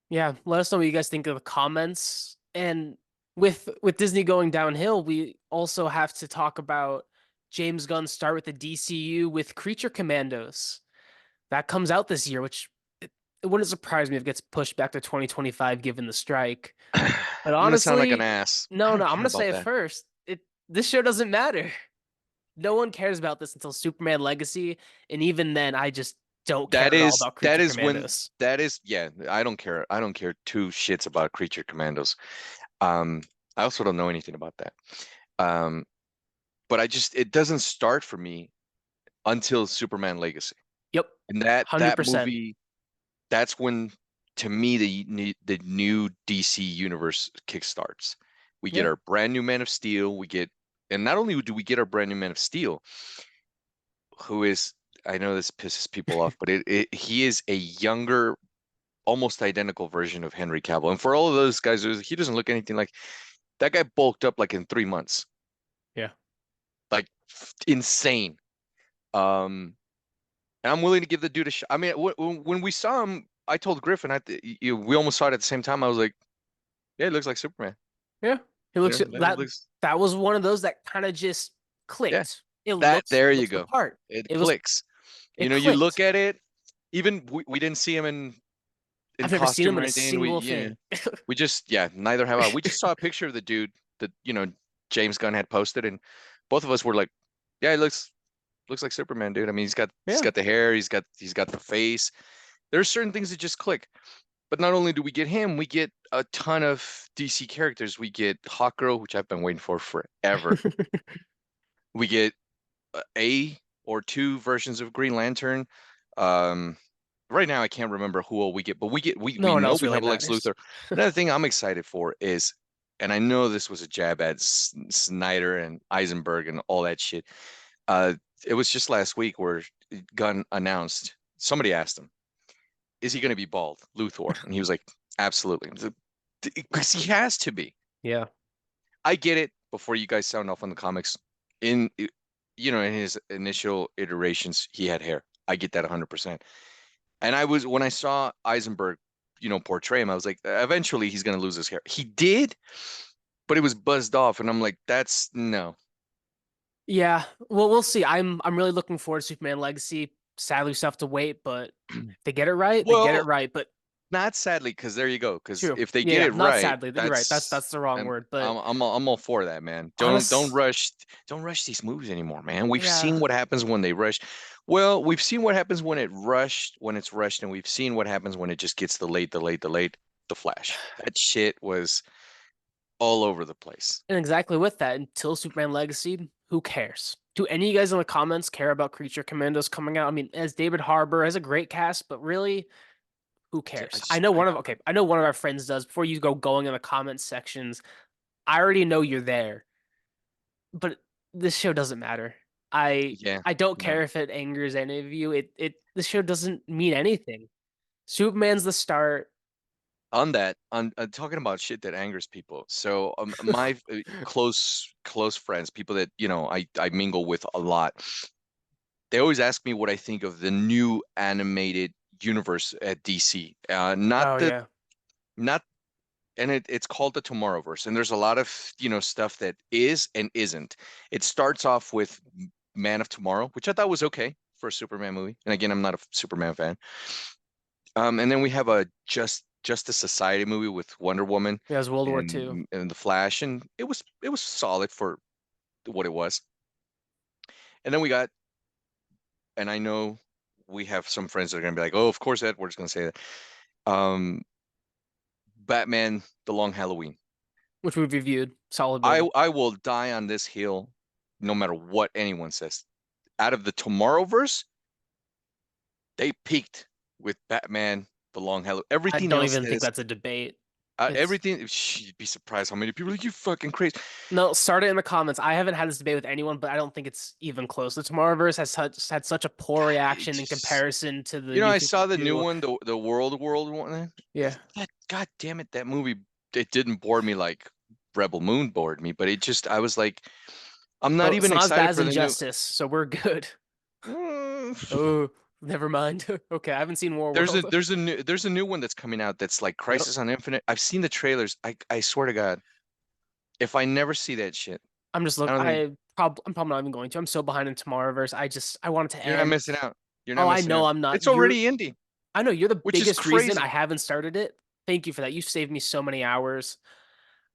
Yeah, let us know what you guys think of the comments. And with Disney going downhill, we also have to talk about James Gunn's start with the DCU with Creature Commandos. That comes out this year, which it wouldn't surprise me if it gets pushed back to 2025 given the strike. I'm But gonna sound like an honestly, ass. I no, don't no, I'm care gonna about say it that. first. This show doesn't matter. No one cares about this until Superman Legacy, and even then, I just don't care That at all is about that Creature is when Commandos. that is yeah, I don't care. I don't care two shits about Creature Commandos. Um, I also don't know anything about that. Um, but it doesn't start for me until Superman Legacy. Yep, And that 100%. movie, that's when to me the new DC universe kickstarts. We get Yeah. our brand new Man of Steel, and not only do we get our brand new Man of Steel, who is I know this pisses people off, but he is a younger, almost identical version of Henry Cavill. And for all of those guys, he doesn't look anything like that guy bulked up like in 3 months, Yeah. like insane. And I'm willing to give the dude a shot. I mean, when we saw him, I told Griffin, we almost saw it at the same time. I was like, yeah, it looks like Superman. Yeah. He You looks know, that looks, that was one of those that kind of just yeah, clicked. It that there you looks the go. part. It It was clicks. it You look clicked. at it. Even we didn't see him in I've never seen him costume or in a anything. single thing. We just yeah, neither have I. We just saw a picture of the dude that James Gunn had posted, and both of us were like, yeah, it looks like Superman, dude. I mean, he's Yeah. got the hair, he's got the face. There's certain things that just click. But not only do we get him, we get a ton of DC characters. We get Hawkgirl, which I've been waiting for forever. We get a or two versions of Green Lantern. Um, right now I can't remember who all we get, but we No one know else we really have Lex matters. Luthor. Another thing I'm excited for is, and I know this was a jab at Snyder and Eisenberg and all that shit. Uh, it was just last week where Gunn announced. Somebody asked him, "Is he going to be bald, Luthor?" And he was like, "Absolutely," because he has to be. Yeah. I get it. Before you guys sound off on the comics, in in his initial iterations, he had hair. I get that 100%. And I was when I saw Eisenberg, portray him, I was like, eventually he's gonna lose his hair. He did, but it was buzzed off, and I'm like, that's no. Yeah. Well, we'll see. I'm really looking forward to Superman Legacy. Sadly, we still have to wait, but if they get it right, they get it Well, right. But not sadly, because there you go. Because true. if they Yeah, get yeah. it Not right, sadly. You're right. that's That's the wrong and word. But I'm all for that, man. honest, Don't rush these movies anymore, man. We've yeah. seen what happens when they rush. Well, we've seen what happens when it's rushed, and we've seen what happens when it just gets delayed, delayed, delayed. The Flash. That shit was all over the place. And exactly with that, until Superman Legacy, who cares? Do any of you guys in the comments care about Creature Commandos coming out? I mean, as David Harbour has a great cast, but really, Who I cares? I just know I one of okay, I know one of our friends does. Before you go going in the comment sections, I already know you're there, but this show doesn't matter. I yeah, I don't no. care if it angers any of you. It this show doesn't mean anything. Superman's the start. On that, on talking about shit that angers people. So my close friends, people that I mingle with a lot, they always ask me what I think of the new animated universe at DC. Oh yeah. Not and it's called the Tomorrowverse, and there's a lot of stuff that is and isn't. It starts off with Man of Tomorrow, which I thought was okay for a Superman movie, and again, I'm not a Superman fan. And then we have a Justice Society movie with Wonder Woman Yeah, it was World War II. and the Flash, and it was solid for what it was. And then we got, and I know we have some friends that are gonna be like, "Oh, of course Edward's gonna say that." Um, Batman: The Long Halloween. Which we reviewed. Solid I movie. I will die on this hill, no matter what anyone says. Out of the Tomorrowverse, they peaked with Batman: The Long Halloween. I Everything don't else even think has that's a debate. It's everything. You'd be surprised how many people are like, "You fucking crazy." no, start it in the comments. I haven't had this debate with anyone, but I don't think it's even close. The Tomorrowverse has had such a poor It reaction in just, comparison to the New I saw the new 52. one, the World one. Yeah. That God damn it, that movie, it didn't bore me like Rebel Moon bored me, but it just I was like, I'm not Oh, even it's not as excited bad as for the new. Injustice, so we're good. Mm, Oh, never mind. Okay, I haven't seen War There's a World. new one that's coming out that's like Yep. Crisis on Infinite. I've seen the trailers. I swear to God, if I never see that shit, I'm just I look. don't think I'm probably not even going to. I'm so behind in Tomorrowverse. I want it to you're not end. missing out. You're Oh, not I missing know out. I'm not. It's already ending, I know you're the which is biggest reason I crazy. haven't started it. Thank you for that. You saved me so many hours.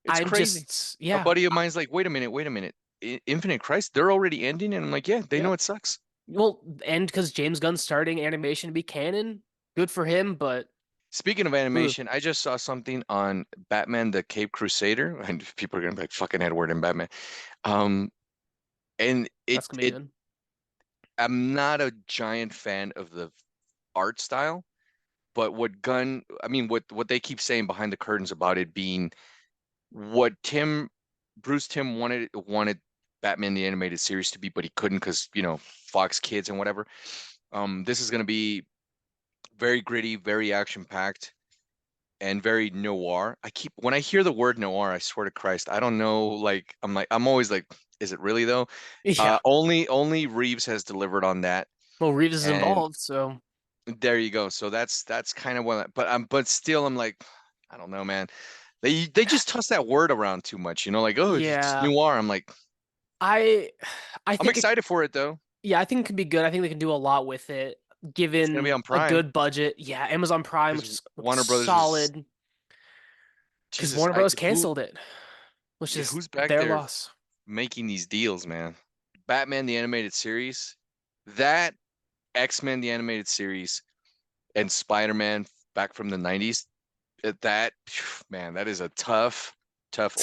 It's I'm crazy. just, A yeah. buddy of mine's like, wait a minute. Infinite Crisis, they're already ending, and I'm like, yeah, they know Yep. it sucks. Well, and because James Gunn's starting animation to be canon, good for him. But Speaking of ugh, animation, I just saw something on Batman the Cape Crusader, and people are gonna be like, fucking Edward and Batman. Um, and that's gonna be good. I'm not a giant fan of the art style, but what they keep saying behind the curtains about it being what Bruce Tim wanted Batman the animated series to be, but he couldn't because Fox Kids and whatever. This is gonna be very gritty, very action packed, and very noir. When I hear the word noir, I swear to Christ, I don't know. I'm always like, is it really though? Yeah. Only Reeves has delivered on that, Well, Reeves is and involved, so there you go. So that's kind of what. But still, I'm like, I don't know, man. They just toss that word around too much, like, oh, it's yeah. noir. I'm like, I I I'm think it excited for it though. yeah, I think it could be good. I think they can do a lot with it It's gonna be given on a Prime good budget. Yeah, Amazon Prime, because which looks Warner Brothers is solid because Jesus. Warner Bros. Canceled it, which Yeah, is who's back their there loss. making these deals, man? Batman the animated series, that X-Men the animated series, and Spider-Man back from the 90s. That man, that is a tough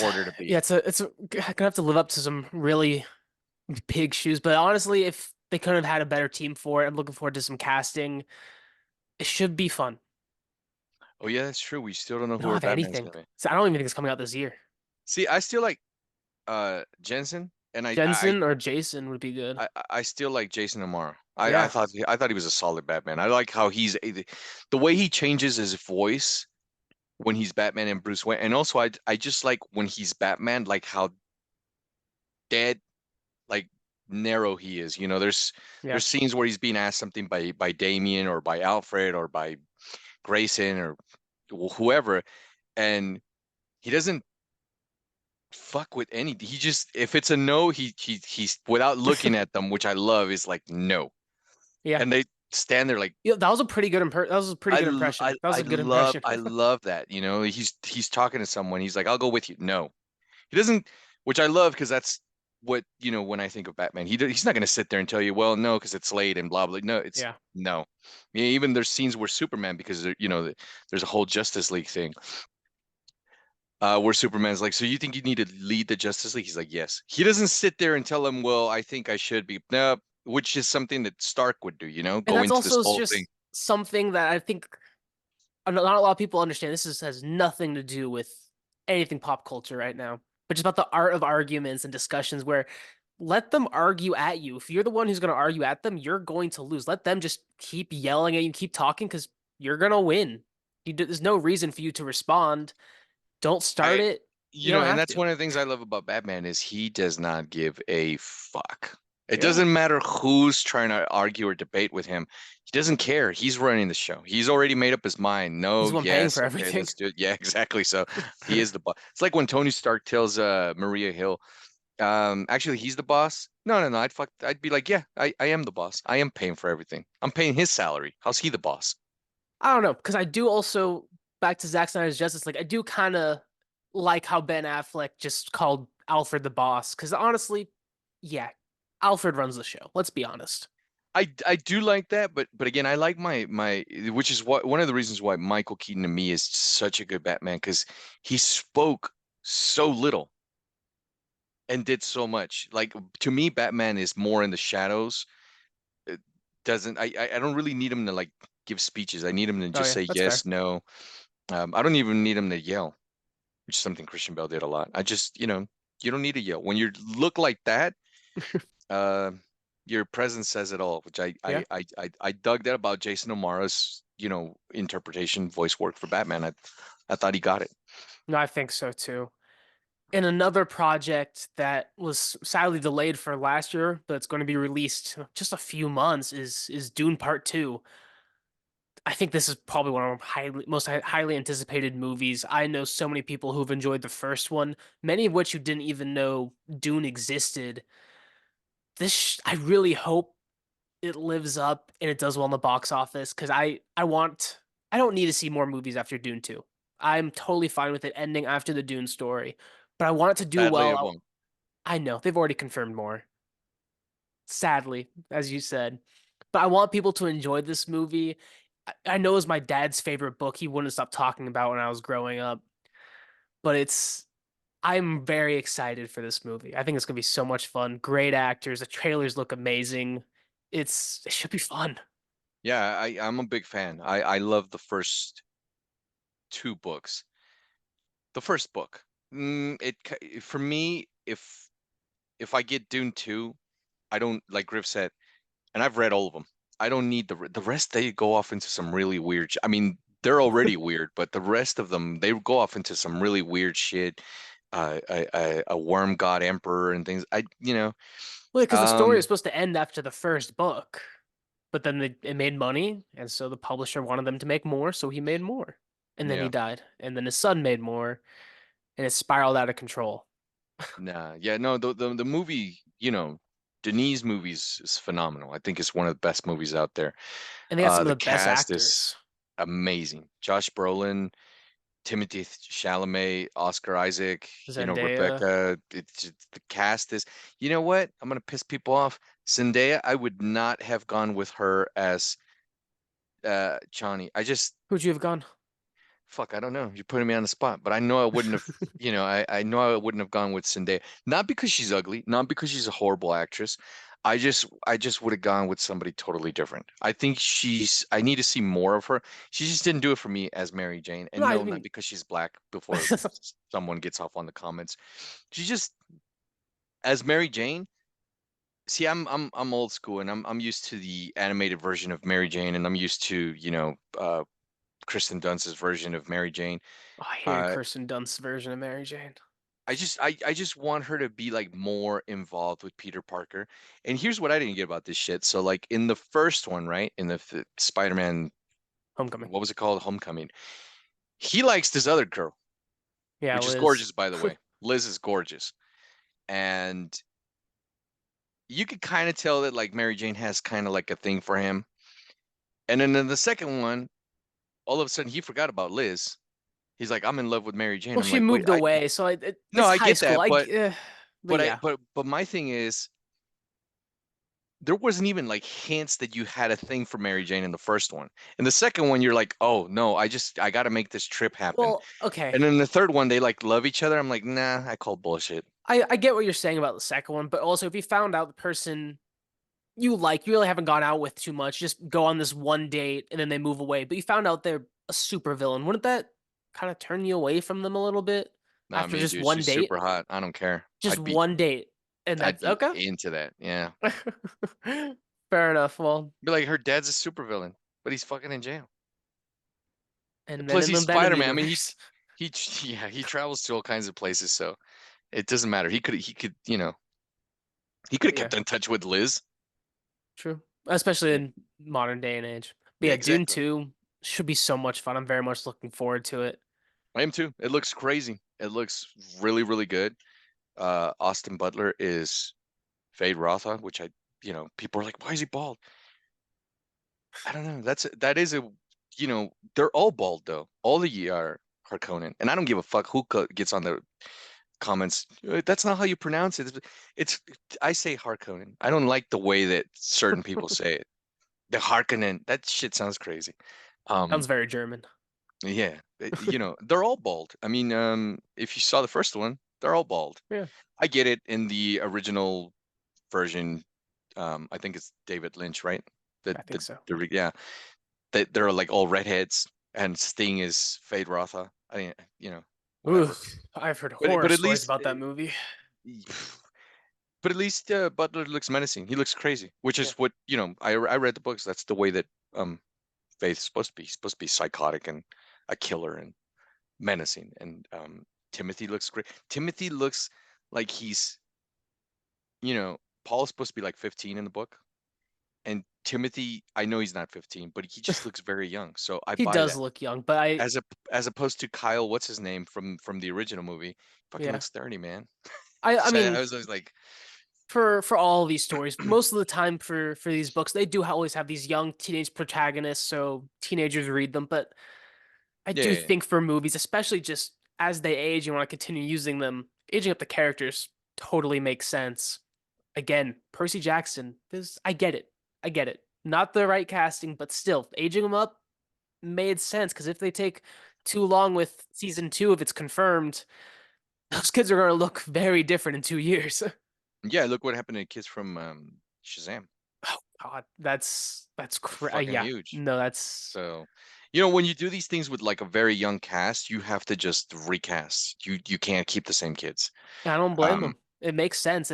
order to Yeah, beat. it's gonna have to live up to some really big shoes. But honestly, if they could have had a better team for it, I'm looking forward to some casting. It should be fun. Oh yeah, that's true. We still don't know We who don't our have Batman's anything. gonna be. So I don't even think it's coming out this year. See, I still like Jensen, and Jensen or Jason would be good. I still like Jason Amara. Yeah. I thought he was a solid Batman. I like how the way he changes his voice when he's Batman and Bruce Wayne, and also I just like when he's Batman, like how dead, like narrow he is. Yeah. There's scenes where he's being asked something by Damien or by Alfred or by Grayson or whoever, and he doesn't fuck with any. He just if it's a no, he's without looking at them, which I love, is like no, Yeah. and they stand there like Yeah, that was a pretty good that was a pretty good impression. That was a good impression. I love that. He's talking to someone. He's like, I'll go with you. No, he doesn't, which I love because that's what when I think of Batman. He's not gonna sit there and tell you, well, no, because it's late and blah blah. No, it's Yeah. no. Yeah, even there's scenes where Superman, because there's a whole Justice League thing, where Superman's like, so you think you need to lead the Justice League? He's like, yes. He doesn't sit there and tell him, well, I think I should be. No, which is something that Stark would do. And Go that's into this also whole thing. just something that I think not a lot of people understand has nothing to do with anything pop culture right now, but just about the art of arguments and discussions where let them argue at you. If you're the one who's going to argue at them, you're going to lose. Let them just keep yelling at you, keep talking, because you're going to win. There's no reason for you to respond. Don't start I, it. You you don't know, and have that's to. one of the things I love about Batman is he does not give a fuck. It Yeah. doesn't matter who's trying to argue or debate with him. He doesn't care. He's running the show. He's already made up his mind. He's No, the one paying yes, for okay, everything. let's do it. Yeah, exactly. So he is the boss. It's like when Tony Stark tells Maria Hill, actually he's the boss. No, no, no. I'd be like, yeah, I am the boss. I am paying for everything. I'm paying his salary. How's he the boss? I don't know, because I do also, back to Zack Snyder's Justice League, I do kind of like how Ben Affleck just called Alfred the boss. Because honestly, yeah, Alfred runs the show. Let's be honest. I do like that, but again, I like my which is what one of the reasons why Michael Keaton to me is such a good Batman because he spoke so little and did so much. Like to me, Batman is more in the shadows. It doesn't I don't really need him to like give speeches. I need him to Oh just yeah, say that's yes, fair. no. I don't even need him to yell, which is something Christian Bale did a lot. I just, you don't need to yell. When you look like that, uh, your presence says it all, which Yeah, I dug that about Jason O'Mara's, interpretation, voice work for Batman. I thought he got it. no, I think so too. And another project that was sadly delayed for last year, but it's going to be released in just a few months, is Dune Part Two. I think this is probably one of the most highly anticipated movies. I know so many people who've enjoyed the first one, many of which who didn't even know Dune existed. I really hope it lives up and it does well in the box office because I don't need to see more movies after Dune 2. I'm totally fine with it ending after the Dune story, but I want it to do Sadly, it well. won't. I know they've already confirmed more, sadly, as you said. But I want people to enjoy this movie. I know it was my dad's favorite book. He wouldn't stop talking about when I was growing up. But I'm very excited for this movie. I think it's gonna be so much fun. Great actors. The trailers look amazing. It should be fun. Yeah, I'm a big fan. I love the first two books. The first book. For me, if I get Dune 2, I don't like Griff said, and I've read all of them. I don't need the rest. They go off into some really weird. I mean, they're already weird, but the rest of them they go off into some really weird shit. A worm god emperor and things. Well, because the story is Um, supposed to end after the first book, but then it made money, and so the publisher wanted them to make more, so he made more. And then he yeah, died, and then his son made more, and it spiraled out of control. nah, yeah, no, the movie, Denis movies is phenomenal. I think it's one of the best movies out there. And they got some of The the best cast is actors. amazing. Josh Brolin, Timothy Chalamet, Oscar Isaac, Zendaya. Rebecca. The cast is, you know what? I'm gonna piss people off. Zendaya, I would not have gone with her as Chani. Who'd you have gone? Fuck, I don't know. You're putting me on the spot, but I know I wouldn't have, I know I wouldn't have gone with Zendaya. Not because she's ugly, not because she's a horrible actress. I just would have gone with somebody totally different. I need to see more of her. She just didn't do it for me as Mary Jane. No, And I no, not mean, because she's black before someone gets off on the comments. She just, as Mary Jane, see, I'm old school and I'm used to the animated version of Mary Jane and I'm used to, Kristen Dunst's version of Mary Jane. oh, I hated Uh, Kirsten Dunst's version of Mary Jane. I just want her to be like more involved with Peter Parker. And here's what I didn't get about this shit. So like in the first one, right? In the Spider-Man, Homecoming. what was it called? Homecoming. He likes this other girl, Yeah, which is Liz. gorgeous, by the way. Liz is gorgeous. And you could kind of tell that like Mary Jane has kind of like a thing for him. And then in the second one, all of a sudden he forgot about Liz. He's like, I'm in love with Mary Jane. Well, I'm she like, wait, moved away, so no, it's I high get school. that, But yeah. but my thing is there wasn't even like hints that you had a thing for Mary Jane in the first one. In the second one, you're like, oh no, I got to make this trip happen. Well, okay. And then the third one, they like love each other. I'm like, nah, I call bullshit. I get what you're saying about the second one, but also if you found out the person you really haven't gone out with too much, just go on this one date and then they move away. But you found out they're a super villain. Wouldn't that kind of turn you away from them a little bit Not after me, just dude. one She's date? super hot. I don't care. Just one date, and I'd that's be okay. into that. Yeah. Fair enough. Well, Be like her dad's a supervillain, but he's fucking in jail. and then Plus in the he's Venom Spider-Man. I mean, universe, he yeah, he travels to all kinds of places, so it doesn't matter. He could have yeah, kept in touch with Liz. true. Especially Yeah, in modern day and age. But yeah, yeah, Dune exactly. 2 should be so much fun. I'm very much looking forward to it. I am too. It looks crazy. It looks really, really good. Austin Butler is Fade Rotha, which people are like, why is he bald? I don't know. That is a, they're all bald though. All the are Harkonnen, and I don't give a fuck who gets on the comments. That's not how you pronounce it. It's I say Harkonnen. I don't like the way that certain people say it. The Harkonnen. That shit sounds crazy. Sounds Um, very German. yeah, they're all bald. I mean, if you saw the first one, they're all bald. Yeah, I get it in the original version. I think it's David Lynch, right? I think so. Yeah, they're like all redheads, and Sting is Fade Rotha. I mean, Ooh, whatever. I've heard But horror but at stories least about that movie. Butler looks menacing. He looks crazy, which Yeah. is what I read the books. That's the way that Faith's supposed to be. He's supposed to be psychotic and a killer and menacing. And Timothy looks great. Timothy looks like he's Paul's supposed to be like 15 in the book, and Timothy, I know he's not 15, but he just looks very young. So I He buy does that. look young, but I, As opposed to Kyle, what's his name from the original movie? Fucking yeah, looks 30, man. I So mean, I was always like, for all these stories, most of the time for these books, they do always have these young teenage protagonists, so teenagers read them. But I yeah, do yeah, yeah. think for movies, especially just as they age, you want to continue using them, aging up the characters totally makes sense. Again, Percy Jackson, this I get it, I get it. Not the right casting, but still, aging them up made sense because if they take too long with season two, if it's confirmed, those kids are going to look very different in 2 years. Yeah, look what happened to kids from Shazam. Oh God, that's They're fucking yeah. huge. No, that's So, when you do these things with like a very young cast, you have to just recast. You can't keep the same kids. I don't blame Um, them. It makes sense.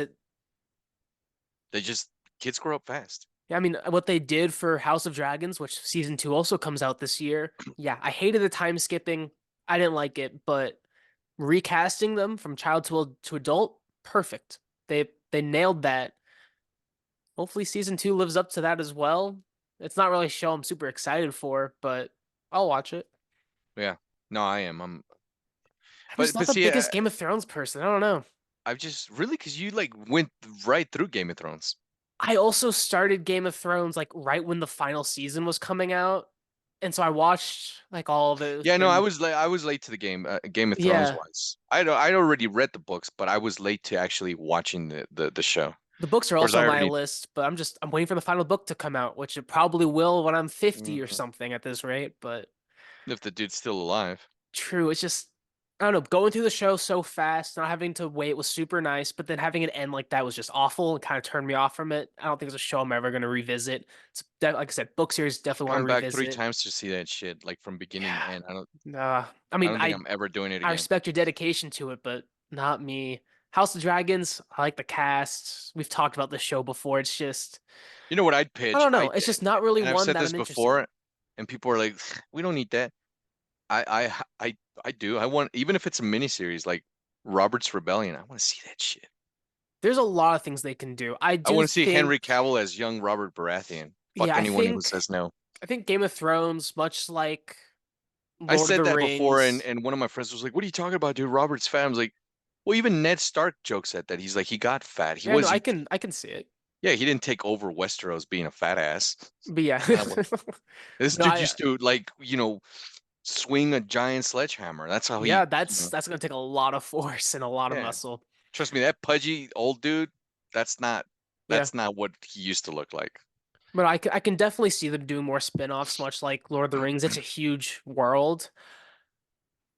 they just kids grow up fast. Yeah, I mean, what they did for House of Dragons, which season two also comes out this year. Yeah, I hated the time skipping. I didn't like it, but recasting them from child to adult, perfect. They nailed that. Hopefully, season two lives up to that as well. It's not really a show I'm super excited for, but I'll watch it. Yeah. No, I am. I'm just not But the see, biggest Game of Thrones person. I don't know. I've just really because you like went right through Game of Thrones. I also started Game of Thrones like right when the final season was coming out, and so I watched like all of it Yeah, no, within. I was late to the game, Game of Thrones Yeah, wise. I'd already read the books, but I was late to actually watching the show. Of the books are course, also I on my already. list, but I'm waiting for the final book to come out, which it probably will when I'm 50 or Mhm. something at this rate. But If the dude's still alive. true, it's just I don't know, going through the show so fast, not having to wait was super nice, but then having it end like that was just awful and kind of turned me off from it. I don't think it's a show I'm ever going to revisit. Like I said, book series definitely want to Come back three revisit. times to see that shit, like from beginning to Yeah. end. I I mean, don't think I'm ever doing it I again. respect your dedication to it, but not me. House of Dragons, I like the cast. We've talked about this show before. It's just, You know what I'd I pitch? don't know. It's just not really And I've one said that this I'm interested in. before, and people are like, we don't need that. I do. I want, even if it's a miniseries like Robert's Rebellion, I want to see that shit. There's a lot of things they can do. I I do want to see think, Henry Cavill as young Robert Baratheon. Fuck yeah, anyone who says no. I think Game of Thrones, much like I Lord of said the that before, Rings. and one of my friends was like, "What are you talking about, dude? Robert's fat." I was like, "Well, even Ned Stark jokes at that. He's like, he got fat. Yeah, no, I can see it. Yeah, he didn't take over Westeros being a fat ass. But yeah, Not what this no, dude used to like, swing a giant sledgehammer. That's how yeah, he. that's gonna take a lot of force and a lot of Yeah. muscle. Trust me, that pudgy old dude, that's not Yeah. that's not what he used to look like. But I can definitely see them doing more spin-offs, much like Lord of the Rings. It's a huge world.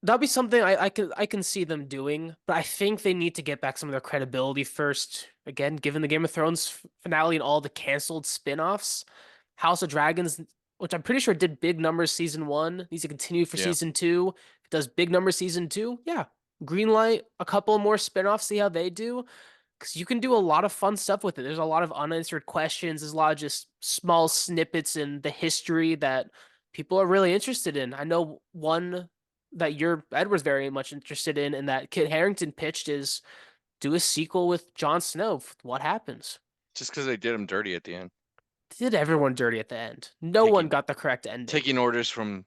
That'd be something I can see them doing, but I think they need to get back some of their credibility first. Again, given the Game of Thrones finale and all the canceled spin-offs, House of Dragons which I'm pretty sure did big numbers season one, needs to continue for Yeah. season two. If it does big numbers season two, yeah. Greenlight a couple more spin-offs, see how they do. Because you can do a lot of fun stuff with it. There's a lot of unanswered questions. There's a lot of just small snippets in the history that people are really interested in. I know one that your Edward's very much interested in, and that Kit Harington pitched is do a sequel with Jon Snow. What happens? Just because they did him dirty at the end. Did everyone dirty at the end? No one Taking got the correct ending. taking orders from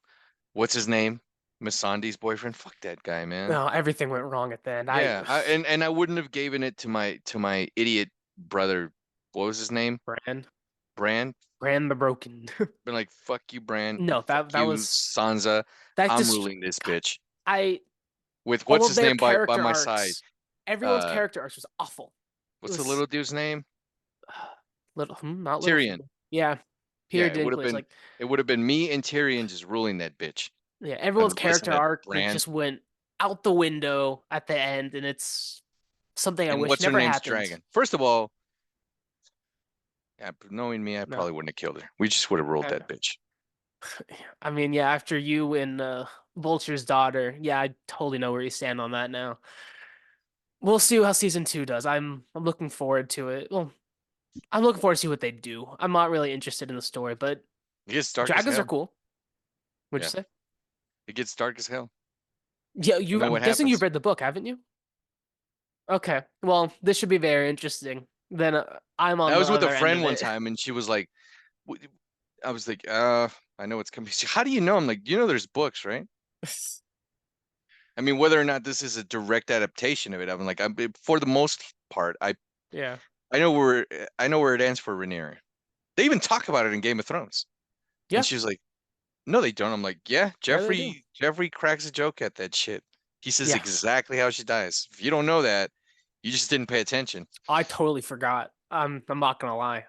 what's his name? Miss Sandi's boyfriend. Fuck that guy, man. No, everything went wrong at the end. Yeah, and I wouldn't have given it to my idiot brother. What was his name? Bran, Bran. Bran the Broken. Been like, fuck you, Bran. No, Fuck that you, was Sansa. that I'm just ruling this God, bitch. I With all what's of his their name by character my side? arcs, everyone's Uh, character arcs was awful. It what's the was little dude's name? not little. Tyrion. Yeah, Yeah, Peter Dinklage. Like, it would have been me and Tyrion just ruling that bitch. yeah, I'd everyone's be like, listen character to arc like Bran just went out the window at the end, and it's something I and wish what's her never name's happened. dragon. First of all, yeah, knowing me, I No, probably wouldn't have killed her. We just would have ruled I, that bitch. I mean, yeah, after you and Vulture's daughter, yeah, I totally know where you stand on that now. We'll see how season two does. I'm looking forward to it. Well, I'm looking forward to see what they do. I'm not really interested in the story, but It gets dark as dragons are hell. cool. What'd you Yeah, say? it gets dark as hell. Yeah, I you. know I'm what guessing you've happens. read the book, haven't you? Okay. Well, this should be very interesting. Then I'm on I the was with a other end friend of one it. time, and she was like, "W-" I was like, I know it's coming. She, how do you know? I'm like, you know, there's books, right? I mean, whether or not this is a direct adaptation of it, I'm like, for the most part, Yeah. I know where I know where it ends for Rhaenyra. They even talk about it in Game of Thrones. And Yeah. she was like, no, they don't. I'm like, yeah, Yeah, they do. Jeffrey cracks a joke at that shit. He says Yeah. exactly how she dies. If you don't know that, you just didn't pay attention. I totally forgot. I'm not gonna lie.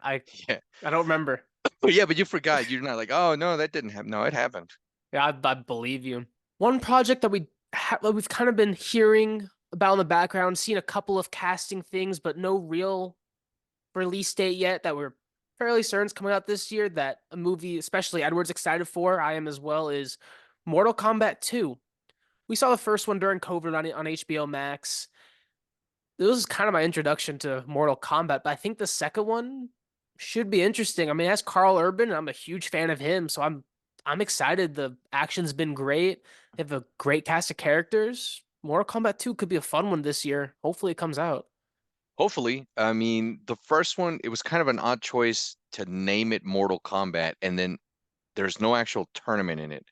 Yeah. I don't remember. But yeah, but you forgot. You're not like, oh no, that didn't happen. No, it happened. Yeah, I believe you. One project that that we've kind of been hearing about in the background, seen a couple of casting things, but no real release date yet. That we're fairly certain is coming out this year. That a movie, especially Edward's excited for, I am as well, is Mortal Kombat 2. We saw the first one during COVID on HBO Max. This was kind of my introduction to Mortal Kombat, but I think the second one should be interesting. I mean, it has Carl Urban, and I'm a huge fan of him, so I'm excited. The action's been great. They have a great cast of characters. Mortal Kombat 2 could be a fun one this year. Hopefully it comes out. Hopefully. I mean, the first one, it was kind of an odd choice to name it Mortal Kombat, and then there's no actual tournament in it.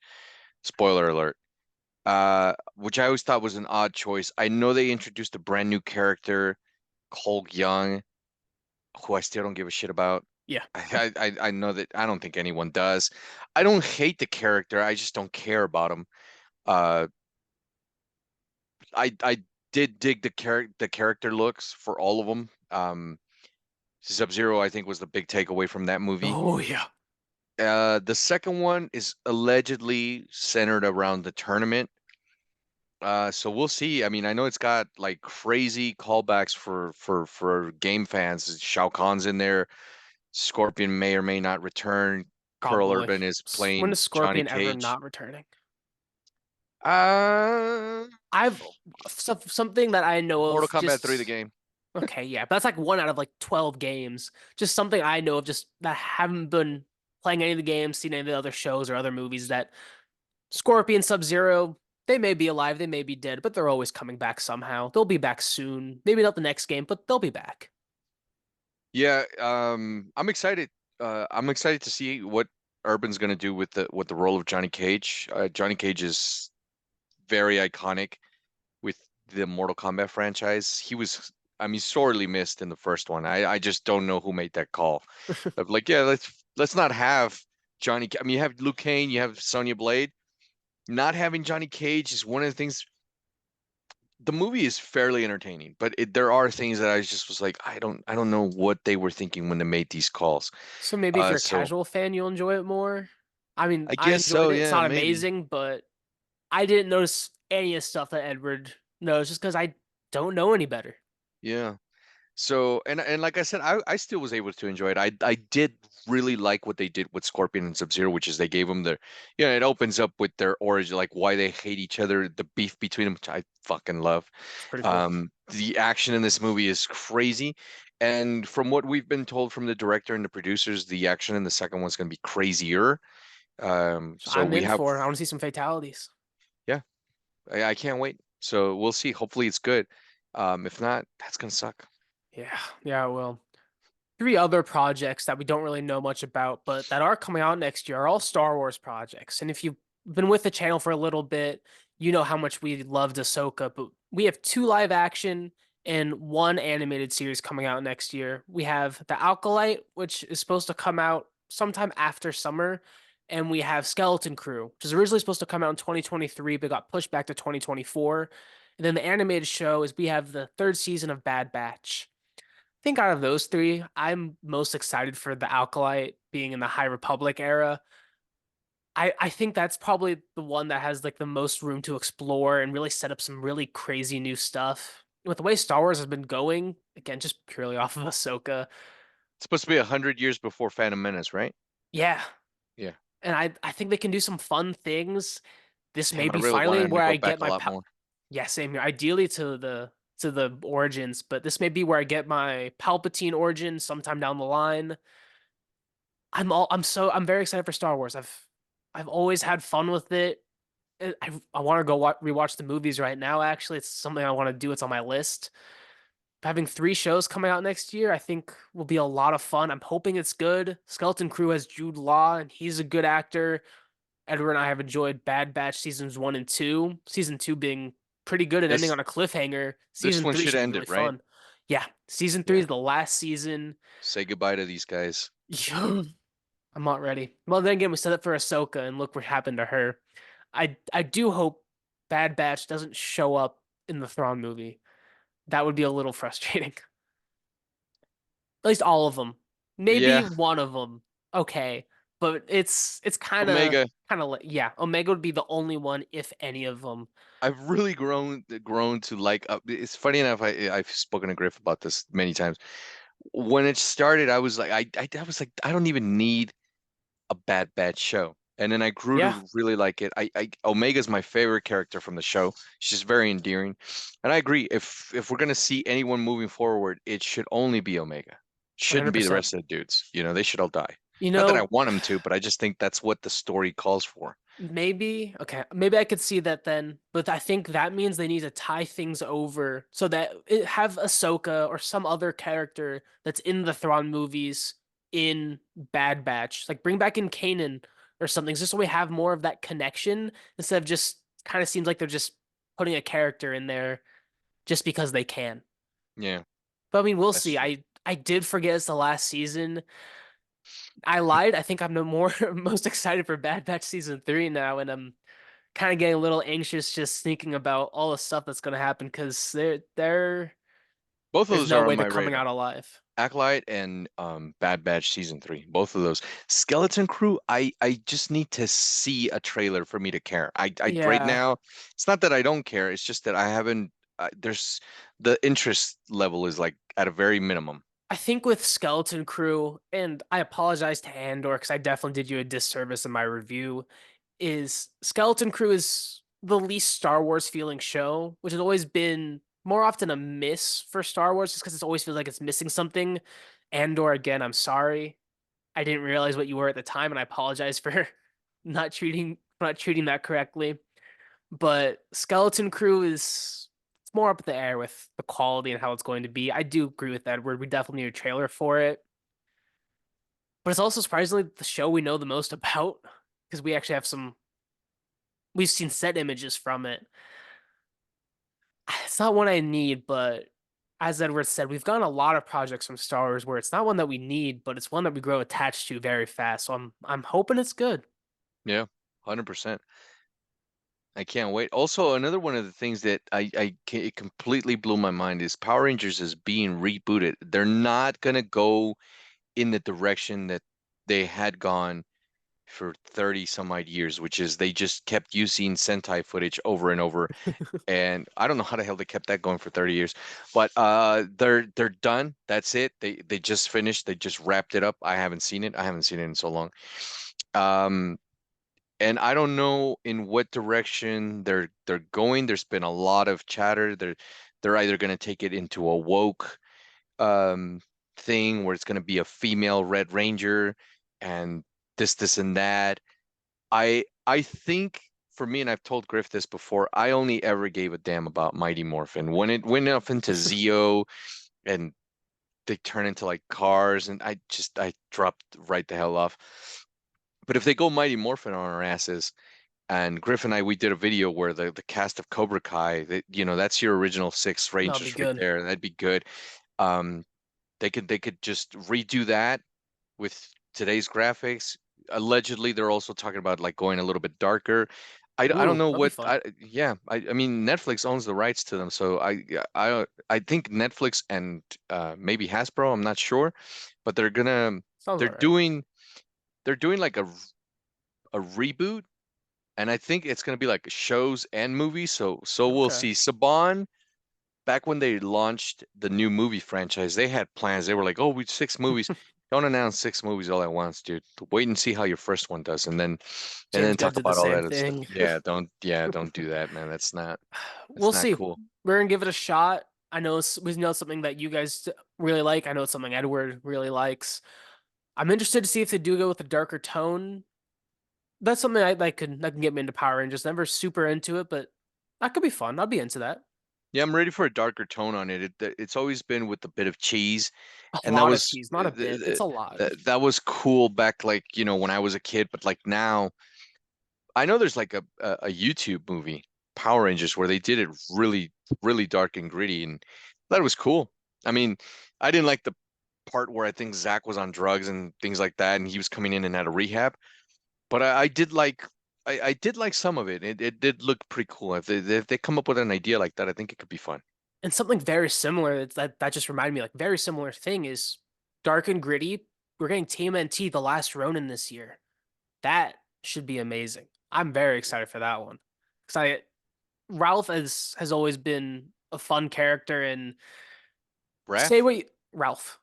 Spoiler alert. Which I always thought was an odd choice. I know they introduced a brand new character, Cole Young, who I still don't give a shit about. Yeah. I know that I don't think anyone does. I don't hate the character. I just don't care about him. Uh, I did dig the character looks for all of them. Sub-Zero, I think, was the big takeaway from that movie. Oh yeah. The second one is allegedly centered around the tournament. So we'll see. I mean, I know it's got like crazy callbacks for game fans. Shao Kahn's in there. Scorpion may or may not return. Oh Carl boy. Urban is When playing is Johnny Scorpion ever Cage. not returning? Uh, I've something that I know Mortal of Kombat 3, the just game. okay, yeah, but that's like one out of like 12 games. Just something I know of just that haven't been playing any of the games, seen any of the other shows or other movies that Scorpion, Sub-Zero, they may be alive, they may be dead, but they're always coming back somehow. They'll be back soon. Maybe not the next game, but they'll be back. Yeah, I'm excited. I'm excited to see what Urban's gonna do with the role of Johnny Cage. Johnny Cage is very iconic with the Mortal Kombat franchise. He was, I mean, sorely missed in the first one. I just don't know who made that call. Of like, yeah, let's not have Johnny. I mean, you have Liu Kang, you have Sonya Blade. Not having Johnny Cage is one of the things. The movie is fairly entertaining, but there are things that I just was like, I don't know what they were thinking when they made these calls. So maybe if you're a So casual fan, you'll enjoy it more. I mean, I I guess enjoyed so. it. It's Yeah, not maybe. amazing, but I didn't notice any of the stuff that Edward knows just because I don't know any better. Yeah. So, and like I said, I still was able to enjoy it. I did really like what they did with Scorpion and Sub-Zero, which is they gave them their, it opens up with their origin, like why they hate each other, the beef between them, which I fucking love. It's pretty cool. The action in this movie is crazy, and from what we've been told from the director and the producers, the action in the second one's going to be crazier. So So I'm we in have, for. I want to see some fatalities. yeah, I can't wait. So we'll see. Hopefully it's good. If not, that's gonna suck. Yeah, yeah, well. Three other projects that we don't really know much about, but that are coming out next year are all Star Wars projects. And if you've been with the channel for a little bit, you know how much we loved Ahsoka. But we have two live action and one animated series coming out next year. We have The Alkalite, which is supposed to come out sometime after summer. And we have Skeleton Crew, which is originally supposed to come out in 2023, but got pushed back to 2024. And then the animated show is we have the third season of Bad Batch. Think out of those three, I'm most excited for the Alkalite being in the High Republic era. I think that's probably the one that has like the most room to explore and really set up some really crazy new stuff. With the way Star Wars has been going, again, just purely off of Ahsoka. It's supposed to be 100 years before Phantom Menace, right? Yeah. Yeah. And I think they can do some fun things. This may Damn, I be really finally wanted him to where go I back get a my lot more. yeah, same here. Ideally to the origins, but this may be where I get my Palpatine origin sometime down the line. I'm very excited for Star Wars. I've always had fun with it. I want to go rewatch the movies right now. Actually, it's something I want to do. It's on my list. Having three shows coming out next year, I think will be a lot of fun. I'm hoping it's good. Skeleton Crew has Jude Law, and he's a good actor. Edward and I have enjoyed Bad Batch seasons one and two. Season two being pretty good and ending This on a cliffhanger. this Season one three should should be end really it, right? fun. Yeah, season three Yeah. is the last season. Say goodbye to these guys. I'm not ready. Well, then again, we set up for Ahsoka, and look what happened to her. I do hope Bad Batch doesn't show up in the Thrawn movie. That would be a little frustrating. At least all of them. Maybe Yeah, one of them. Okay, but it's Omega. kind of like yeah. Omega would be the only one, if any of them. I've really grown to like. It's funny enough. I've spoken to Griff about this many times. When it started, I was like, I was like, I don't even need a Bad show. And then I grew Yeah, to really like it. Omega's my favorite character from the show. She's very endearing. And I agree, if we're gonna see anyone moving forward, it should only be Omega. Shouldn't be the 100%. rest of the dudes. They should all die. You Not that I know, want them to, but I just think that's what the story calls for. maybe, okay, maybe I could see that then, but I think that means they need to tie things over so that it have Ahsoka or some other character that's in the Thrawn movies in Bad Batch. Like bring back in Kanan or something, just so we have more of that connection instead of just kind of seems like they're just putting a character in there just because they can. Yeah, But I mean, we'll that's see. true. I did forget it's the last season. I lied. I think I'm no more most excited for Bad Batch season three now, and I'm kind of getting a little anxious just thinking about all the stuff that's gonna happen because Both of there's those no are way on they're my coming radar. out alive. Acolyte and Bad Batch season three, both of those. Skeleton Crew, I just need to see a trailer for me to care. I right Yeah, now, it's not that I don't care. It's just that I haven't. There's the interest level is like at a very minimum. I think with Skeleton Crew, and I apologize to Andor because I definitely did you a disservice in my review. Is Skeleton Crew is the least Star Wars feeling show, which has always been more often a miss for Star Wars, just because it always feels like it's missing something. Andor, again, I'm sorry. I didn't realize what you were at the time, and I apologize for not treating that correctly. But Skeleton Crew is it's more up in the air with the quality and how it's going to be. I do agree with Edward. We definitely need a trailer for it. But it's also surprisingly the show we know the most about because we actually have some we've seen set images from it. It's not one I need, but as Edward said, we've gotten a lot of projects from Star Wars where it's not one that we need, but it's one that we grow attached to very fast. So I'm hoping it's good. Yeah, 100%. I can't wait. Also, another one of the things that it completely blew my mind is Power Rangers is being rebooted. They're not gonna go in the direction that they had gone for 30 some odd years, which is they just kept using Sentai footage over and over. And I don't know how the hell they kept that going for 30 years. But they're done. That's it. They just finished. They just wrapped it up. I haven't seen it. I haven't seen it in so long. Um, and I don't know in what direction they're going. There's been a lot of chatter. They're either going to take it into a woke um thing where it's going to be a female Red Ranger and this and that. I think for me, and I've told Griff this before, I only ever gave a damn about Mighty Morphin. When it went off into Zeo and they turn into like cars, and I dropped right the hell off. But if they go Mighty Morphin on our asses, and Griff and I, we did a video where the cast of Cobra Kai, that that's your original six That'll be Rangers right good. there. That'd be good. Um, they could just redo that with today's graphics. Allegedly, they're also talking about like going a little bit darker. I don't Ooh, know that'll be what fun. yeah, I mean Netflix owns the rights to them, so I think Netflix and maybe Hasbro, I'm not sure, but Sounds they're all right. doing they're doing like a reboot, and I think it's gonna be like shows and movies. So we'll Okay. see. Saban, back when they launched the new movie franchise, they had plans. They were like, "Oh, we 6 movies. Don't announce 6 movies all at once, dude. Wait and see how your first one does, and James then Gunn talk did the about all same that other stuff." thing. Yeah, don't do that, man. We'll That's not see. cool. We're gonna give it a shot. I know we know something that you guys really like. I know it's something Edward really likes. I'm interested to see if they do go with a darker tone. That's something that can get me into Power Rangers. Never super into it, but that could be fun. I'd be into that. Yeah, I'm ready for a darker tone on it. It's always been with a bit of cheese, A and that lot of was cheese, not a bit. It's a lot. that was cool back like when I was a kid. But like now, I know there's like a YouTube movie, Power Rangers, where they did it really dark and gritty, and that was cool. I mean, I didn't like the part where I think Zach was on drugs and things like that, and he was coming in and out of rehab. But I did like I did like some of it. It did look pretty cool. If they come up with an idea like that, I think it could be fun. And something very similar that just reminded me, like very similar thing is dark and gritty. We're getting TMNT The Last Ronin this year. That should be amazing. I'm very excited for that one. Because I Ralph has always been a fun character and say Raph? what you, Ralph.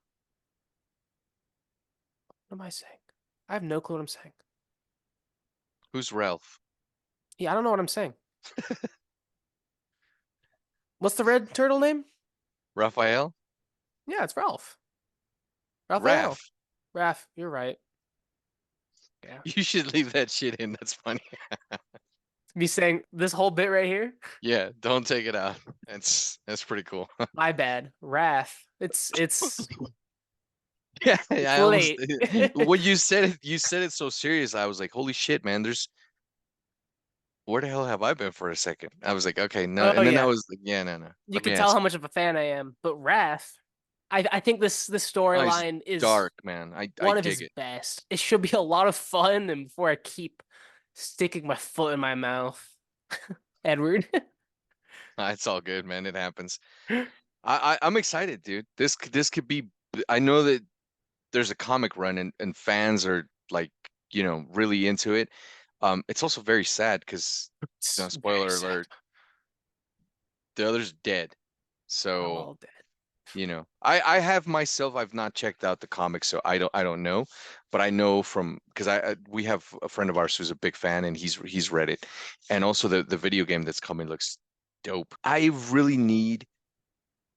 What am I saying? I have no clue what I'm saying. Who's Ralph? Yeah, I don't know what I'm saying. What's the red turtle name? Raphael? Yeah, it's Ralph. Raphael. Raph. Raph, you're right. Yeah. You should leave that shit in. That's funny. Me saying this whole bit right here? Yeah, don't take it out. That's pretty cool. My bad. Wrath. It's Yeah, it's I almost late. when you said it so serious. I was like, holy shit, man. There's where the hell have I been for a second? I was like, okay, no, Oh and then I yeah. was like, yeah, no. You Let me could tell ask how you. much of a fan I am. But Wrath, I think this Oh, he's storyline is dark, man. I one of dig his it. best. It should be a lot of fun, and before I keep sticking my foot in my mouth. Edward. It's all good, man. It happens. I'm excited, dude. This could be. I know that there's a comic run and fans are like, really into it. It's also very sad because, It's very spoiler sad. alert, the other's dead. I'm So, all dead. I have myself, I've not checked out the comics, so I don't know, but I know from because we have a friend of ours who's a big fan and he's read it, and also the video game that's coming looks dope. I really need,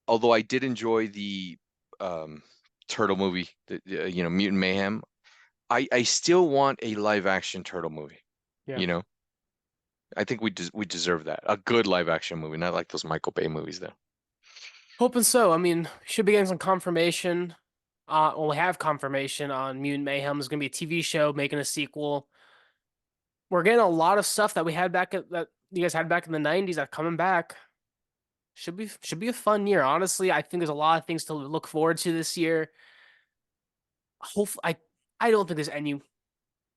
although I did enjoy the um turtle movie, Mutant Mayhem. I still want a live action turtle movie. Yeah. You know, I think we deserve that. A good live action movie, not like those Michael Bay movies though. Hoping so. I mean, should be getting some confirmation. Well, we have confirmation on Mutant Mayhem. There's gonna be a TV show making a sequel. We're getting a lot of stuff that we had back at that you guys had back in the '90s that coming back. Should be a fun year. Honestly, I think there's a lot of things to look forward to this year. Hopefully, I don't think there's any.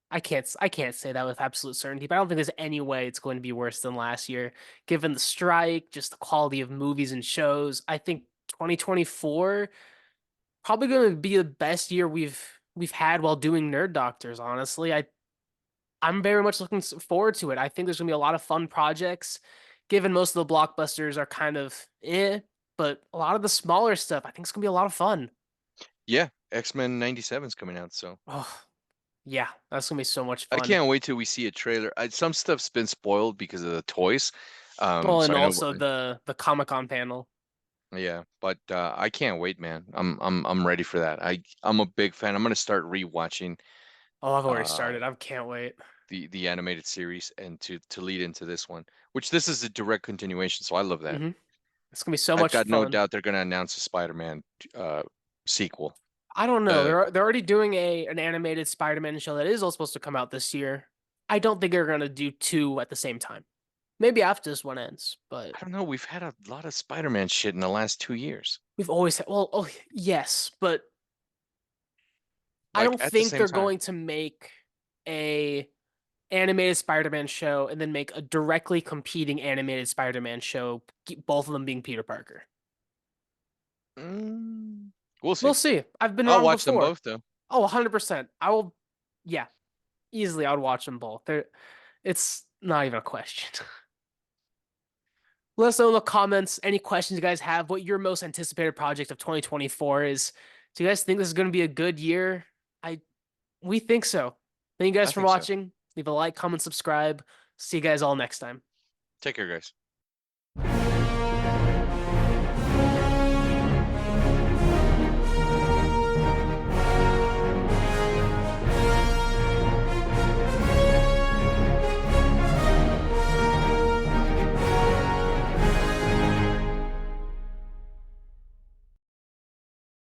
I can't say that with absolute certainty, but I don't think there's any way it's going to be worse than last year, given the strike, just the quality of movies and shows. I think 2024 probably going to be the best year we've had while doing Nerd Doctors, honestly. I'm very much looking forward to it. I think there's gonna be a lot of fun projects, given most of the blockbusters are kind of but a lot of the smaller stuff I think it's gonna be a lot of fun. Yeah, X-Men 97 is coming out, so Oh yeah, that's gonna be so much I fun. can't wait till we see a trailer. Some stuff's been spoiled because of the toys. Well, So and I know, also the Comic-Con panel. yeah, but I can't wait, man. I'm ready for that. I'm a big fan. I'm gonna start rewatching Oh, I've already uh started. I can't wait. the animated series and to lead into this one, which this is a direct continuation, so I love that. hmm It's gonna be so I've much got no fun. doubt they're gonna announce a Spider-Man uh sequel. I don't know. The They're already doing an animated Spider-Man show that is all supposed to come out this year. I don't think they're gonna do two at the same time. Maybe after this one ends, but I don't know, we've had a lot of Spider-Man shit in the last 2 years. we've always had, well, oh yes, but I Like don't at the think same they're time. going to make a animated Spider-Man show and then make a directly competing animated Spider-Man show, both of them being Peter Parker. We'll We'll see. see. I've been I'll wrong watch them before. both though. Oh, 100%. I will, yeah, easily I would watch them both. It's not even a question. Let us know in the comments any questions you guys have, what your most anticipated project of 2024 is. Do you guys think this is going to be a good year? I We think so. Thank you guys I for think so. watching. Leave a like, comment, subscribe. See you guys all next time. Take care, guys.